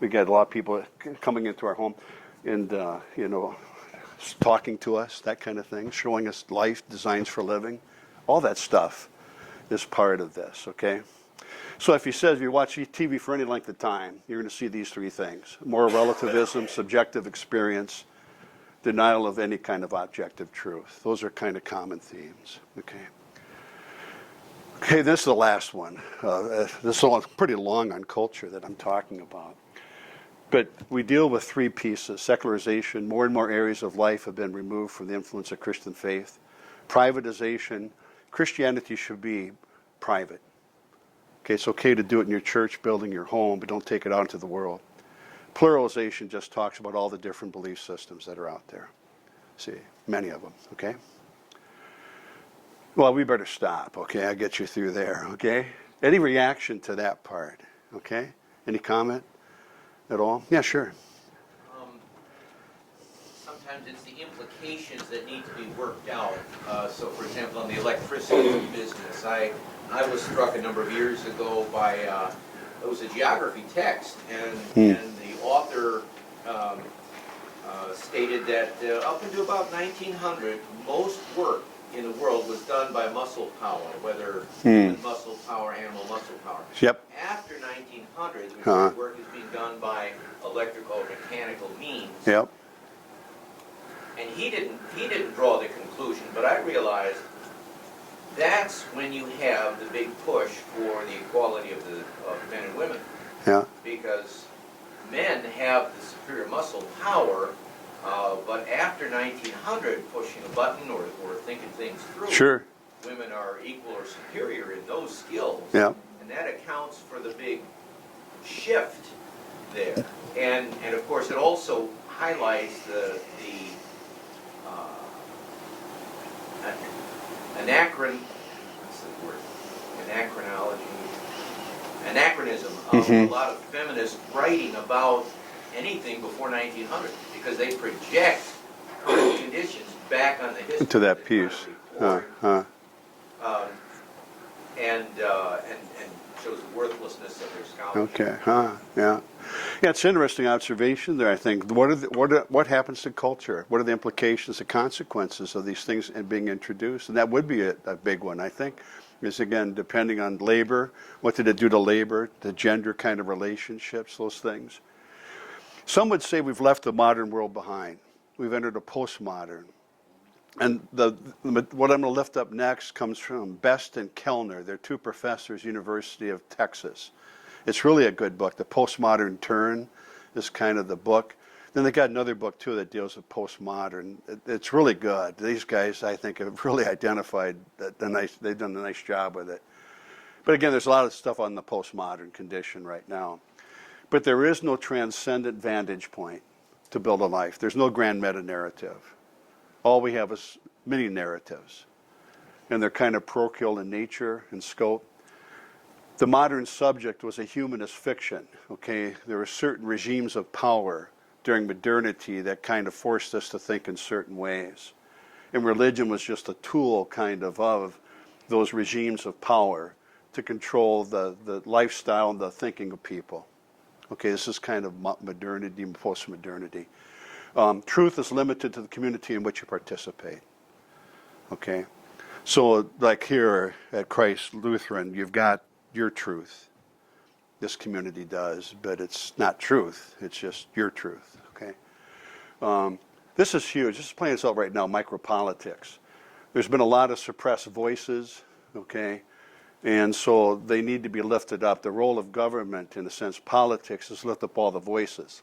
We got a lot of people coming into our home and, talking to us, that kind of thing, showing us life, designs for living. All that stuff is part of this, okay? So if you watch TV for any length of time, you're going to see these 3 things. Moral relativism, subjective experience, denial of any kind of objective truth. Those are kind of common themes, okay? Okay, this is the last one. This is pretty long on culture that I'm talking about. But we deal with 3 pieces. Secularization, more and more areas of life have been removed from the influence of Christian faith. Privatization, Christianity should be private. Okay, it's okay to do it in your church building, your home, but don't take it out into the world. Pluralization just talks about all the different belief systems that are out there. See, many of them, okay? Well, we better stop, okay? I'll get you through there, okay? Any reaction to that part, okay? Any comment at all? Yeah, sure. Sometimes it's the implications that need to be worked out. So, for example, on the electricity business, I was struck a number of years ago by, it was a geography text, and the author stated that up until about 1900, most work in the world was done by muscle power, whether human muscle power, animal muscle power. Yep. After 1900, the work is being done by electrical or mechanical means. Yep. And he didn't draw the conclusion, but I realized that's when you have the big push for the equality of men and women. Yeah. Because men have the superior muscle power, but after 1900, pushing a button or thinking things through, Sure. women are equal or superior in those skills. Yeah. And that accounts for the big shift there. And of course, it also highlights the anachronism of a lot of feminists writing about anything before 1900 because they project current conditions back on the history To that piece. And shows the worthlessness of their scholarship. Okay. Yeah. Yeah, it's an interesting observation there, I think. What happens to culture? What are the implications, the consequences of these things being introduced? And that would be a big one, I think, is, again, depending on labor. What did it do to labor, the gender kind of relationships, those things? Some would say we've left the modern world behind. We've entered a postmodern. And what I'm going to lift up next comes from Best and Kellner. They're two professors, University of Texas. It's really a good book. The Postmodern Turn is kind of the book. Then they got another book, too, that deals with postmodern. It's really good. These guys, I think, have really identified they've done a nice job with it. But again, there's a lot of stuff on the postmodern condition right now. But there is no transcendent vantage point to build a life. There's no grand meta-narrative. All we have is mini-narratives. And they're kind of parochial in nature and scope. The modern subject was a humanist fiction, okay? There were certain regimes of power during modernity that kind of forced us to think in certain ways. And religion was just a tool kind of those regimes of power to control the lifestyle and the thinking of people. Okay, this is kind of modernity and post-modernity. Truth is limited to the community in which you participate. Okay? So like here at Christ Lutheran, you've got your truth. This community does, but it's not truth. It's just your truth. Okay? This is huge. This is playing itself right now, micropolitics. There's been a lot of suppressed voices, okay? And so they need to be lifted up. The role of government, in a sense, politics, is lift up all the voices,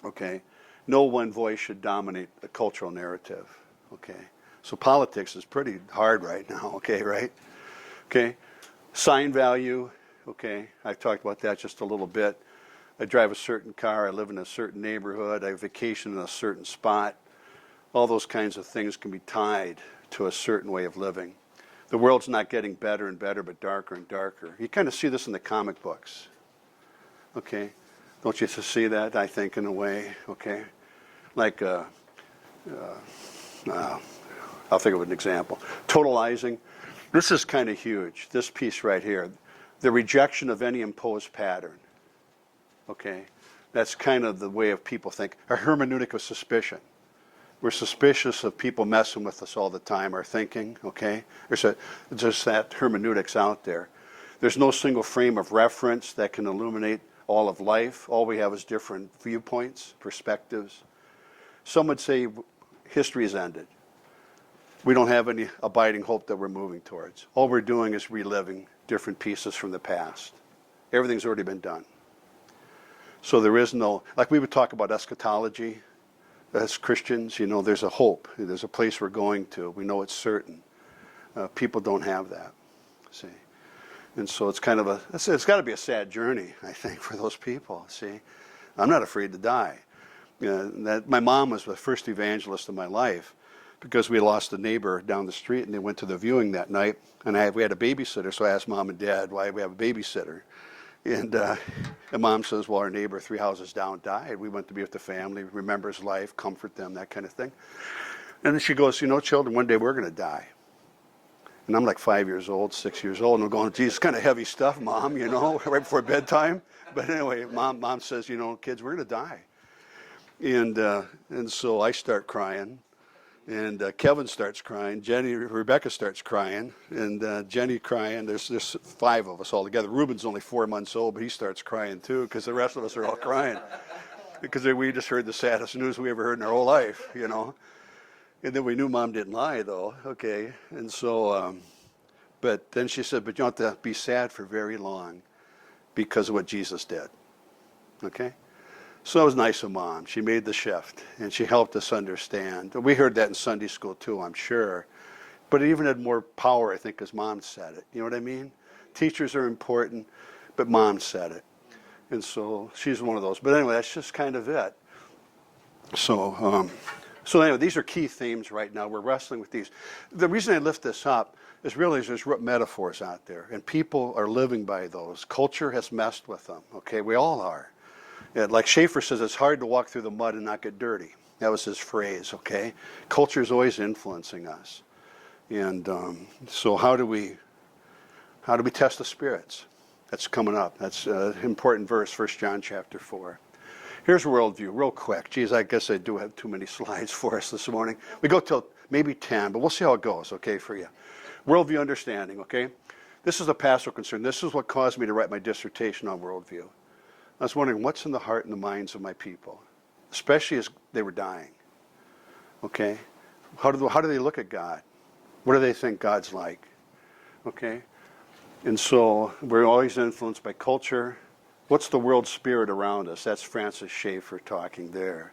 okay? No one voice should dominate the cultural narrative, okay? So politics is pretty hard right now, okay, right? Okay? Sign value, okay? I talked about that just a little bit. I drive a certain car, I live in a certain neighborhood, I vacation in a certain spot. All those kinds of things can be tied to a certain way of living. The world's not getting better and better, but darker and darker. You kind of see this in the comic books, okay? Don't you see that, I think, in a way, okay? Like, I'll think of an example. Totalizing. This is kind of huge, this piece right here. The rejection of any imposed pattern, okay? That's kind of the way of people think. A hermeneutic of suspicion. We're suspicious of people messing with us all the time, our thinking, okay? There's just that hermeneutics out there. There's no single frame of reference that can illuminate all of life. All we have is different viewpoints, perspectives. Some would say history has ended. We don't have any abiding hope that we're moving towards. All we're doing is reliving different pieces from the past. Everything's already been done. So there is no, like we would talk about eschatology. As Christians, you know, there's a hope. There's a place we're going to. We know it's certain. People don't have that, see. And so it's kind of it's got to be a sad journey, I think, for those people, see. I'm not afraid to die. My mom was the first evangelist in my life because we lost a neighbor down the street and they went to the viewing that night. And we had a babysitter, so I asked Mom and Dad why we have a babysitter. And Mom says, well, our neighbor 3 houses down died. We went to be with the family, remember his life, comfort them, that kind of thing. And then she goes, you know, children, one day we're going to die. And I'm like 5 years old, 6 years old, and I'm going, geez, it's kind of heavy stuff, Mom, you know, right before bedtime. But anyway, Mom says, you know, kids, we're going to die. And so I start crying. And Kevin starts crying. Rebecca starts crying, and Jenny crying. There's 5 of us all together. Reuben's only 4 months old, but he starts crying too because the rest of us are all crying because we just heard the saddest news we ever heard in our whole life, you know. And then we knew Mom didn't lie, though. Okay, and so, but then she said, "But you don't have to be sad for very long because of what Jesus did." Okay. So that was nice of Mom. She made the shift, and she helped us understand. We heard that in Sunday school, too, I'm sure. But it even had more power, I think, because Mom said it. You know what I mean? Teachers are important, but Mom said it. And so she's one of those. But anyway, that's just kind of it. So anyway, these are key themes right now. We're wrestling with these. The reason I lift this up is really there's metaphors out there, and people are living by those. Culture has messed with them, okay? We all are. Yeah, like Schaefer says, it's hard to walk through the mud and not get dirty. That was his phrase, okay? Culture is always influencing us. And so how do we test the spirits? That's coming up. That's an important verse, 1 John chapter 4. Here's worldview, real quick. Geez, I guess I do have too many slides for us this morning. We go till maybe 10, but we'll see how it goes, okay, for you. Worldview understanding, okay? This is a pastoral concern. This is what caused me to write my dissertation on worldview. I was wondering what's in the heart and the minds of my people, especially as they were dying. Okay? How do they look at God? What do they think God's like? Okay? And so we're always influenced by culture. What's the world spirit around us? That's Francis Schaeffer talking there.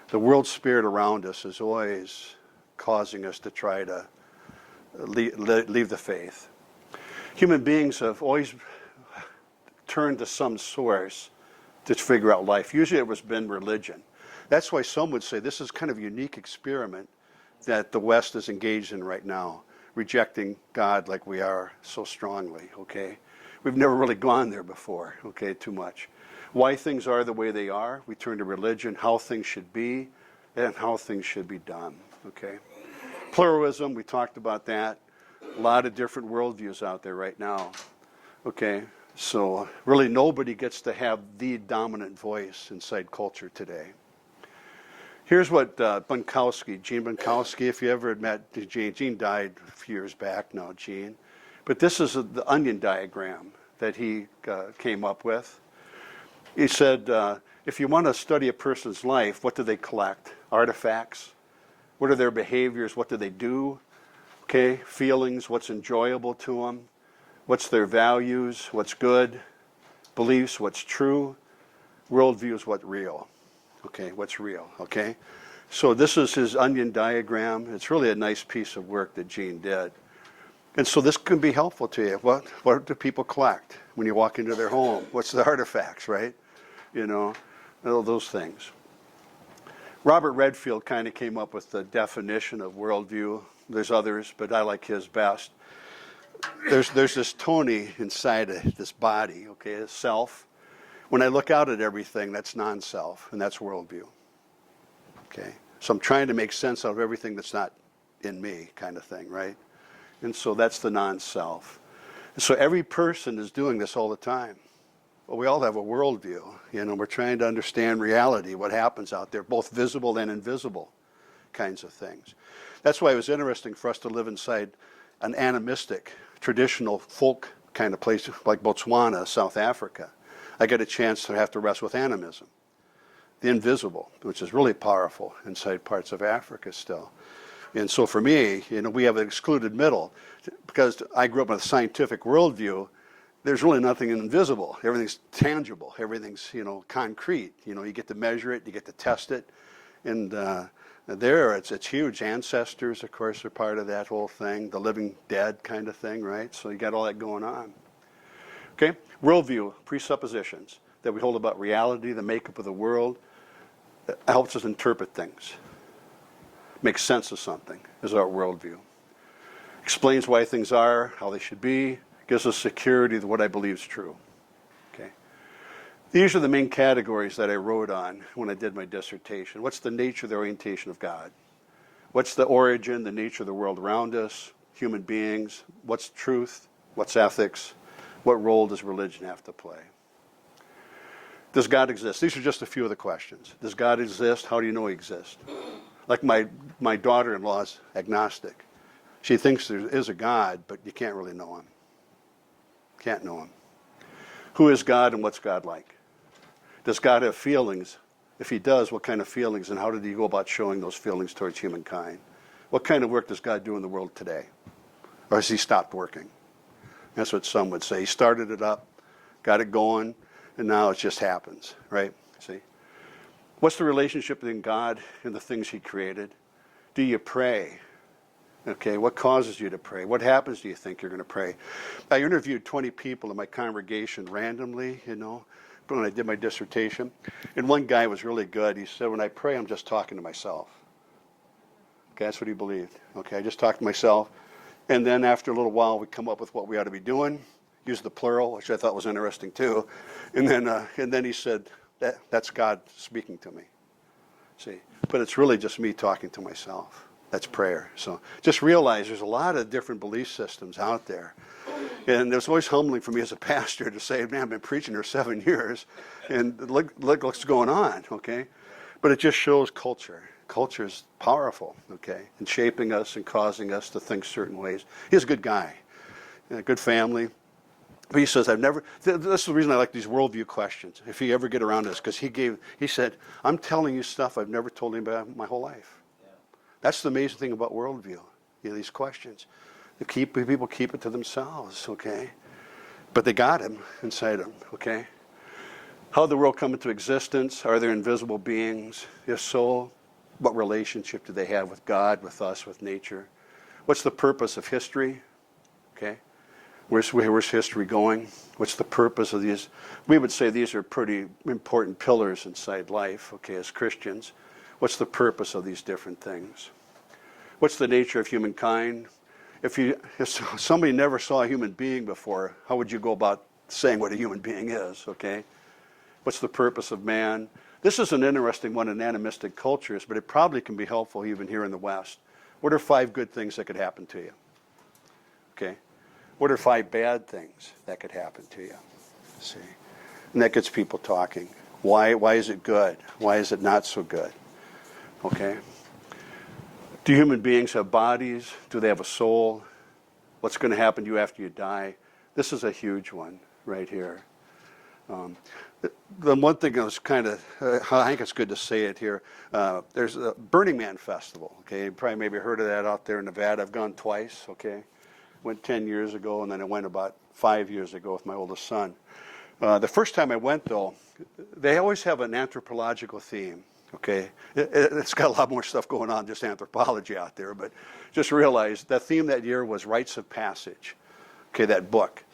The world spirit around us is always causing us to try to leave the faith. Human beings have always turned to some source to figure out life. Usually it was been religion. That's why some would say this is kind of a unique experiment that the West is engaged in right now, rejecting God like we are so strongly, okay? We've never really gone there before, okay, too much. Why things are the way they are, we turn to religion, how things should be, and how things should be done, okay? Pluralism, we talked about that. A lot of different worldviews out there right now, okay? So really nobody gets to have the dominant voice inside culture today. Here's what Gene Bunkowski, if you ever had met Gene died a few years back now, Gene. But this is the onion diagram that he came up with. He said, if you want to study a person's life, what do they collect? Artifacts. What are their behaviors? What do they do? Okay, feelings, what's enjoyable to them. What's their values, what's good, beliefs, what's true, worldview is what's real. Okay, what's real, okay? So this is his onion diagram. It's really a nice piece of work that Gene did. And so this can be helpful to you. What do people collect when you walk into their home? What's the artifacts, right? You know, all those things. Robert Redfield kind of came up with the definition of worldview. There's others, but I like his best. There's this Tony inside of this body, okay, a self. When I look out at everything, that's non-self, and that's worldview. Okay? So I'm trying to make sense out of everything that's not in me, kind of thing, right? And so that's the non-self. So every person is doing this all the time. Well, we all have a worldview. You know, we're trying to understand reality, what happens out there, both visible and invisible kinds of things. That's why it was interesting for us to live inside an animistic, traditional folk kind of place like Botswana, South Africa. I get a chance to have to wrestle with animism, the invisible, which is really powerful inside parts of Africa still. And so for me, you know, we have an excluded middle. Because I grew up in a scientific worldview, there's really nothing invisible. Everything's tangible. Everything's, you know, concrete. You know, you get to measure it, you get to test it. And there, it's huge. Ancestors, of course, are part of that whole thing. The living dead kind of thing, right? So you got all that going on. Okay? Worldview, presuppositions that we hold about reality, the makeup of the world, that helps us interpret things. Make sense of something is our worldview. Explains why things are, how they should be, gives us security that what I believe is true. Okay? These are the main categories that I wrote on when I did my dissertation. What's the nature, the orientation of God? What's the origin, the nature of the world around us, human beings? What's truth? What's ethics? What role does religion have to play? Does God exist? These are just a few of the questions. Does God exist? How do you know he exists? Like my daughter-in-law's agnostic. She thinks there is a God, but you can't really know him. Can't know him. Who is God and what's God like? Does God have feelings? If he does, what kind of feelings, and how did he go about showing those feelings towards humankind? What kind of work does God do in the world today? Or has he stopped working? That's what some would say. He started it up, got it going, and now it just happens, right? See? What's the relationship between God and the things he created? Do you pray? Okay, what causes you to pray? What happens, do you think, you're going to pray? I interviewed 20 people in my congregation randomly, when I did my dissertation. And one guy was really good. He said, when I pray, I'm just talking to myself. Okay, that's what he believed. Okay, I just talk to myself. And then after a little while, we come up with what we ought to be doing, use the plural, which I thought was interesting too. And then he said, that's God speaking to me. See, but it's really just me talking to myself. That's prayer. So just realize there's a lot of different belief systems out there. And it was always humbling for me as a pastor to say, man, I've been preaching for 7 years, and look what's going on, okay? But it just shows culture. Culture is powerful, okay, in shaping us and causing us to think certain ways. He's a good guy, a good family. But he says, this is the reason I like these worldview questions, if you ever get around this, because he said, I'm telling you stuff I've never told anybody my whole life. Yeah. That's the amazing thing about worldview, these questions. People keep it to themselves, okay? But they got him inside them, okay? How did the world come into existence? Are there invisible beings? If so, what relationship do they have with God, with us, with nature? What's the purpose of history? Okay? Where's history going? What's the purpose of these? We would say these are pretty important pillars inside life, okay, as Christians. What's the purpose of these different things? What's the nature of humankind? If somebody never saw a human being before, how would you go about saying what a human being is, okay? What's the purpose of man? This is an interesting one in animistic cultures, but it probably can be helpful even here in the West. What are 5 good things that could happen to you? Okay? What are 5 bad things that could happen to you? See? And that gets people talking. Why is it good? Why is it not so good? Okay? Do human beings have bodies? Do they have a soul? What's going to happen to you after you die? This is a huge one right here. The one thing that was kind of, I think it's good to say it here, there's a Burning Man festival, okay? You probably maybe heard of that out there in Nevada. I've gone twice, okay? Went 10 years ago, and then I went about 5 years ago with my oldest son. The first time I went, though, they always have an anthropological theme, okay? It's got a lot more stuff going on, just anthropology out there, but just realize that theme that year was Rites of Passage, okay, that book.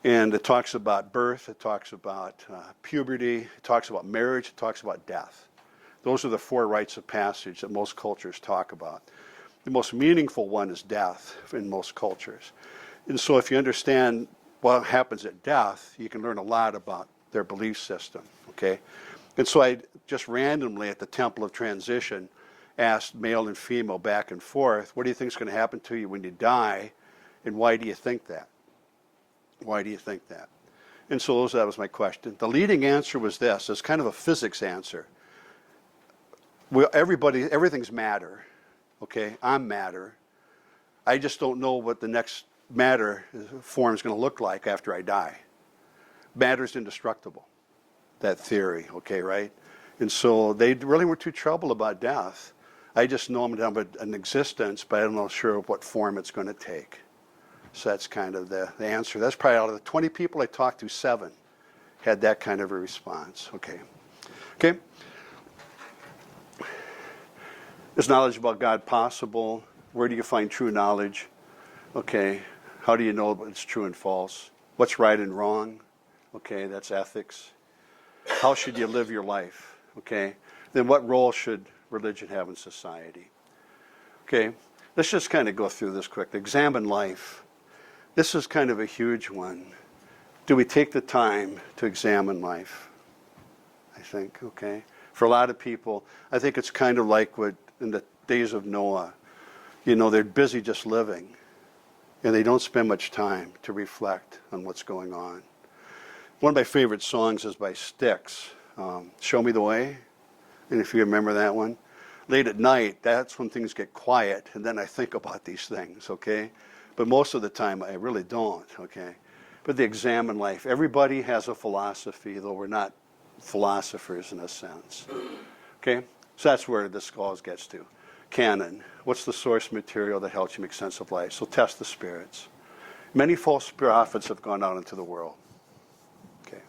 And it talks about birth, it talks about puberty, it talks about marriage, it talks about death. Those are the 4 rites of passage that most cultures talk about. The most meaningful one is death in most cultures. And so if you understand what happens at death, you can learn a lot about their belief system, okay? And so I just randomly at the Temple of Transition asked male and female back and forth, what do you think is going to happen to you when you die, and why do you think that? Why do you think that? And so that was my question. The leading answer was this. It's kind of a physics answer. Everything's matter. Okay, I'm matter. I just don't know what the next matter form is going to look like after I die. Matter's indestructible, that theory, okay, right? And so they really weren't too troubled about death. I just know I'm going to have an existence, but I don't know sure what form it's going to take. So that's kind of the answer. That's probably out of the 20 people I talked to, 7 had that kind of a response. Okay. Okay. Is knowledge about God possible? Where do you find true knowledge? Okay. How do you know what's true and false? What's right and wrong? Okay, that's ethics. How should you live your life? Okay. Then what role should religion have in society? Okay. Let's just kind of go through this quick. Examine life. This is kind of a huge one. Do we take the time to examine life? I think, okay. For a lot of people, I think it's kind of like what in the days of Noah, they're busy just living, and they don't spend much time to reflect on what's going on. One of my favorite songs is by Styx, Show Me the Way, and if you remember that one. late at night, that's when things get quiet, and then I think about these things, okay? But most of the time, I really don't, okay? But they examine life. Everybody has a philosophy, though we're not philosophers in a sense, okay? So that's where this all gets to. Canon. What's the source material that helps you make sense of life? So test the spirits. Many false prophets have gone out into the world. Okay.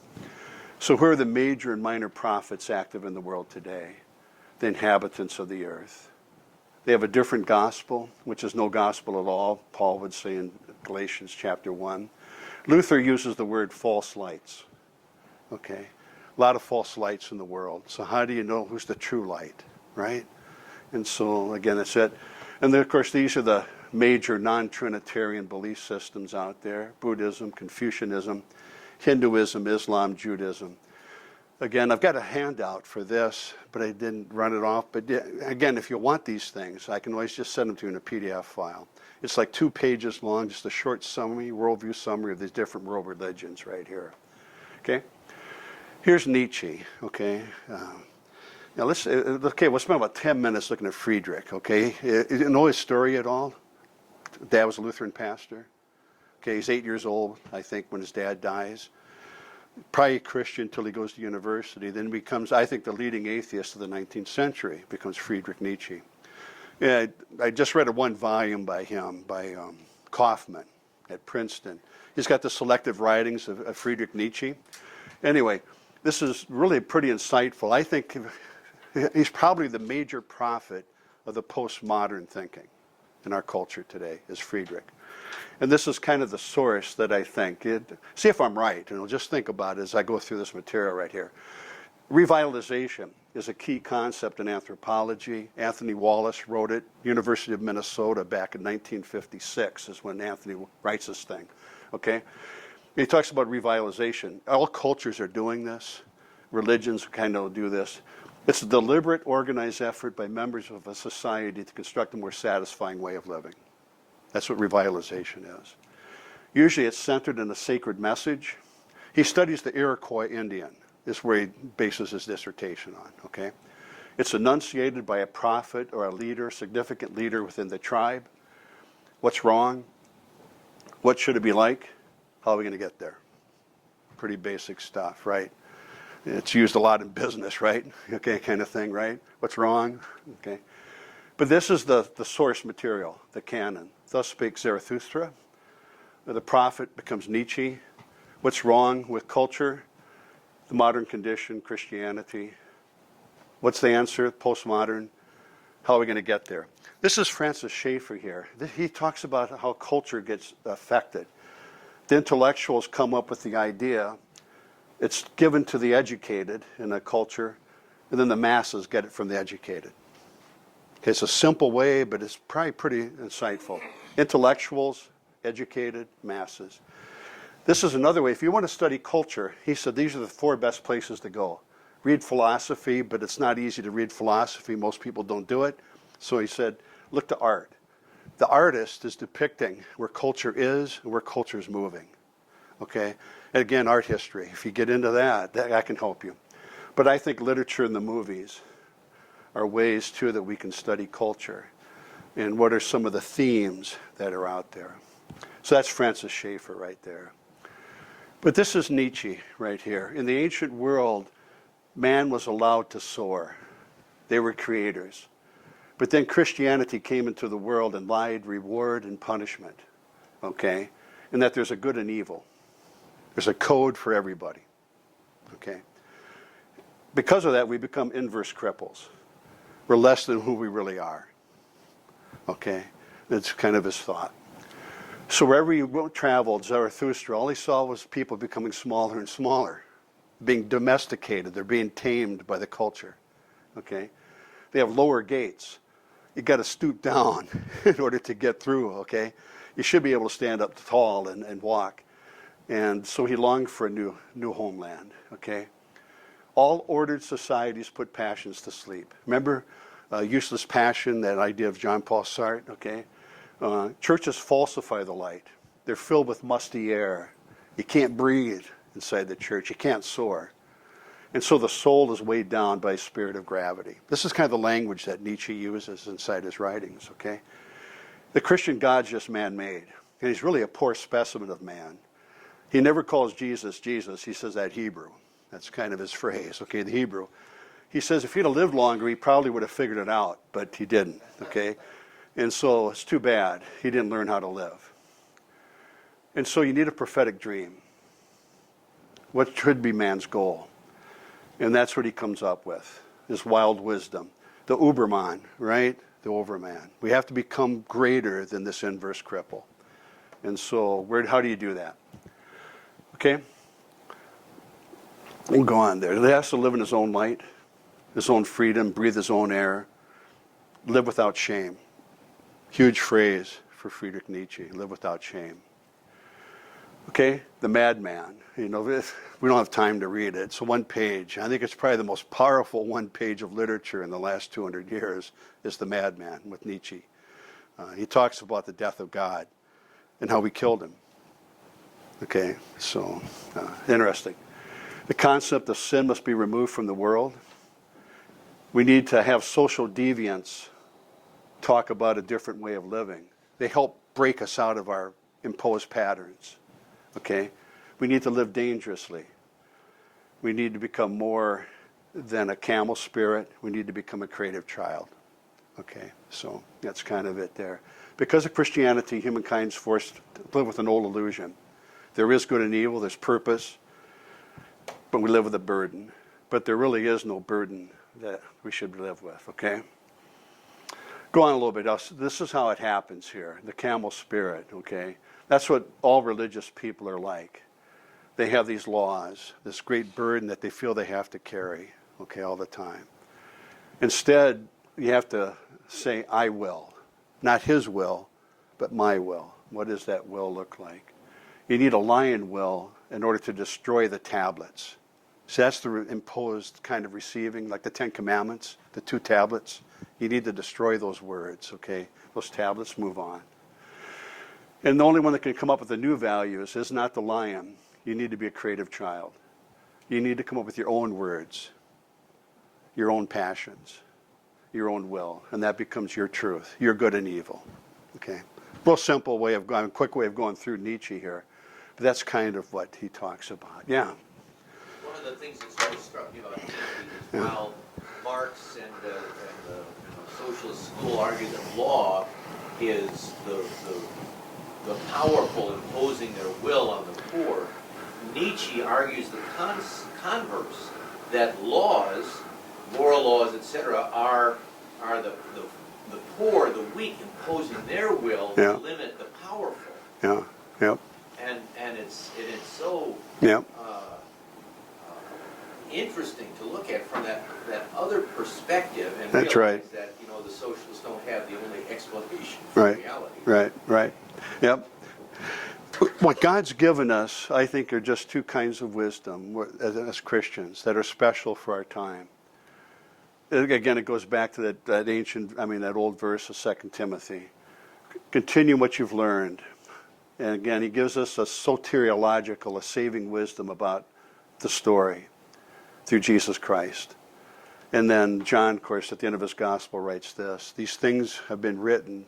So who are the major and minor prophets active in the world today? The inhabitants of the earth. They have a different gospel, which is no gospel at all, Paul would say in Galatians chapter 1. Luther uses the word false lights. Okay. A lot of false lights in the world. So how do you know who's the true light, right? And so, again, that's it. And then, of course, these are the major non-Trinitarian belief systems out there. Buddhism, Confucianism, Hinduism, Islam, Judaism. Again, I've got a handout for this, but I didn't run it off. But again, if you want these things, I can always just send them to you in a PDF file. It's like 2 pages long, just a short summary, worldview summary of these different world religions right here. Okay? Here's Nietzsche, okay? Now we'll spend about 10 minutes looking at Friedrich, okay? You know his story at all? Dad was a Lutheran pastor. Okay, he's 8 years old, I think, when his dad dies. Probably a Christian until he goes to university. Then becomes, I think, the leading atheist of the 19th century, becomes Friedrich Nietzsche. Yeah, I just read one volume by him, by Kaufman at Princeton. He's got the selective writings of Friedrich Nietzsche. Anyway, this is really pretty insightful. I think he's probably the major prophet of the postmodern thinking in our culture today, is Friedrich. And this is kind of the source that I think. See if I'm right, and just think about it as I go through this material right here. Revitalization is a key concept in anthropology. Anthony Wallace wrote it, University of Minnesota, back in 1956 is when Anthony writes this thing, okay? He talks about revitalization. All cultures are doing this. Religions kind of do this. It's a deliberate, organized effort by members of a society to construct a more satisfying way of living. That's what revitalization is. Usually it's centered in a sacred message. He studies the Iroquois Indian. This is where he bases his dissertation on, okay? It's enunciated by a prophet or a leader, significant leader within the tribe. What's wrong? What should it be like? How are we going to get there? Pretty basic stuff, right? It's used a lot in business, right? Okay, kind of thing, right? What's wrong? Okay. But this is the source material, the canon. Thus spake Zarathustra. The prophet becomes Nietzsche. What's wrong with culture? The modern condition, Christianity. What's the answer? Postmodern. How are we going to get there? This is Francis Schaeffer here. He talks about how culture gets affected. The intellectuals come up with the idea. It's given to the educated in a culture, and then the masses get it from the educated. Okay, it's a simple way, but it's probably pretty insightful. Intellectuals, educated, masses. This is another way. If you want to study culture, he said these are the 4 best places to go. Read philosophy, but it's not easy to read philosophy. Most people don't do it. So he said, look to art. The artist is depicting where culture is and where culture is moving. Okay? And again, art history. If you get into that can help you. But I think literature and the movies are ways, too, that we can study culture. And what are some of the themes that are out there? So that's Francis Schaeffer right there. But this is Nietzsche right here. In the ancient world, man was allowed to soar. They were creators. But then Christianity came into the world and lied reward and punishment. Okay? And that there's a good and evil. There's a code for everybody. Okay? Because of that, we become inverse cripples. We're less than who we really are. Okay? That's kind of his thought. So wherever he traveled, Zarathustra, all he saw was people becoming smaller and smaller, being domesticated. They're being tamed by the culture. Okay? They have lower gates. You got to stoop down in order to get through, okay? You should be able to stand up tall and walk. And so he longed for a new homeland, okay? All ordered societies put passions to sleep. Remember useless passion, that idea of John Paul Sartre, okay? Churches falsify the light. They're filled with musty air. You can't breathe inside the church. You can't soar. And so the soul is weighed down by a spirit of gravity. This is kind of the language that Nietzsche uses inside his writings, okay? The Christian God's just man-made, and he's really a poor specimen of man. He never calls Jesus, Jesus. He says that Hebrew. That's kind of his phrase, okay, the Hebrew. He says if he'd have lived longer, he probably would have figured it out, but he didn't, okay? And so it's too bad. He didn't learn how to live. And so you need a prophetic dream. What should be man's goal? And that's what he comes up with, this wild wisdom. The Uberman, right? The overman. We have to become greater than this inverse cripple. And so how do you do that? Okay? We'll go on there. He has to live in his own light, his own freedom, breathe his own air, live without shame. Huge phrase for Friedrich Nietzsche, live without shame. Okay, the Madman. You know, we don't have time to read it. It's one page. I think it's probably the most powerful one page of literature in the last 200 years is the Madman with Nietzsche. He talks about the death of God and how we killed him. Okay, so interesting. The concept of sin must be removed from the world. We need to have social deviants talk about a different way of living. They help break us out of our imposed patterns. Okay? We need to live dangerously. We need to become more than a camel spirit. We need to become a creative child. Okay? So that's kind of it there. Because of Christianity, humankind's forced to live with an old illusion. There is good and evil, there's purpose, but we live with a burden. But there really is no burden that we should live with, okay? Go on a little bit. This is how it happens here, the camel spirit, okay? That's what all religious people are like. They have these laws, this great burden that they feel they have to carry, okay, all the time. Instead, you have to say, I will. Not his will, but my will. What does that will look like? You need a lion will in order to destroy the tablets. So that's the imposed kind of receiving, like the 10 Commandments, the 2 tablets. You need to destroy those words, okay? Those tablets, move on. And the only one that can come up with the new values is not the lion. You need to be a creative child. You need to come up with your own words, your own passions, your own will, and that becomes your truth, your good and evil, okay? Real simple way of going, quick way of going through Nietzsche here, but that's kind of what he talks about, yeah. One of the things that's always struck me about Nietzsche is while Marx and the socialist school argue that law is the powerful imposing their will on the poor, Nietzsche argues the converse, that laws, moral laws, etc., are the poor, the weak, imposing their will to limit the powerful. Yeah, yep. And it's so interesting to look at from that other perspective and That's realize right. that the socialists don't have the only explanation for reality. Right. Yep. What God's given us, I think, are just 2 kinds of wisdom as Christians that are special for our time. Again, it goes back to that old verse of 2 Timothy. Continue what you've learned. And again, he gives us a soteriological, a saving wisdom about the story through Jesus Christ. And then John, of course, at the end of his gospel writes this, these things have been written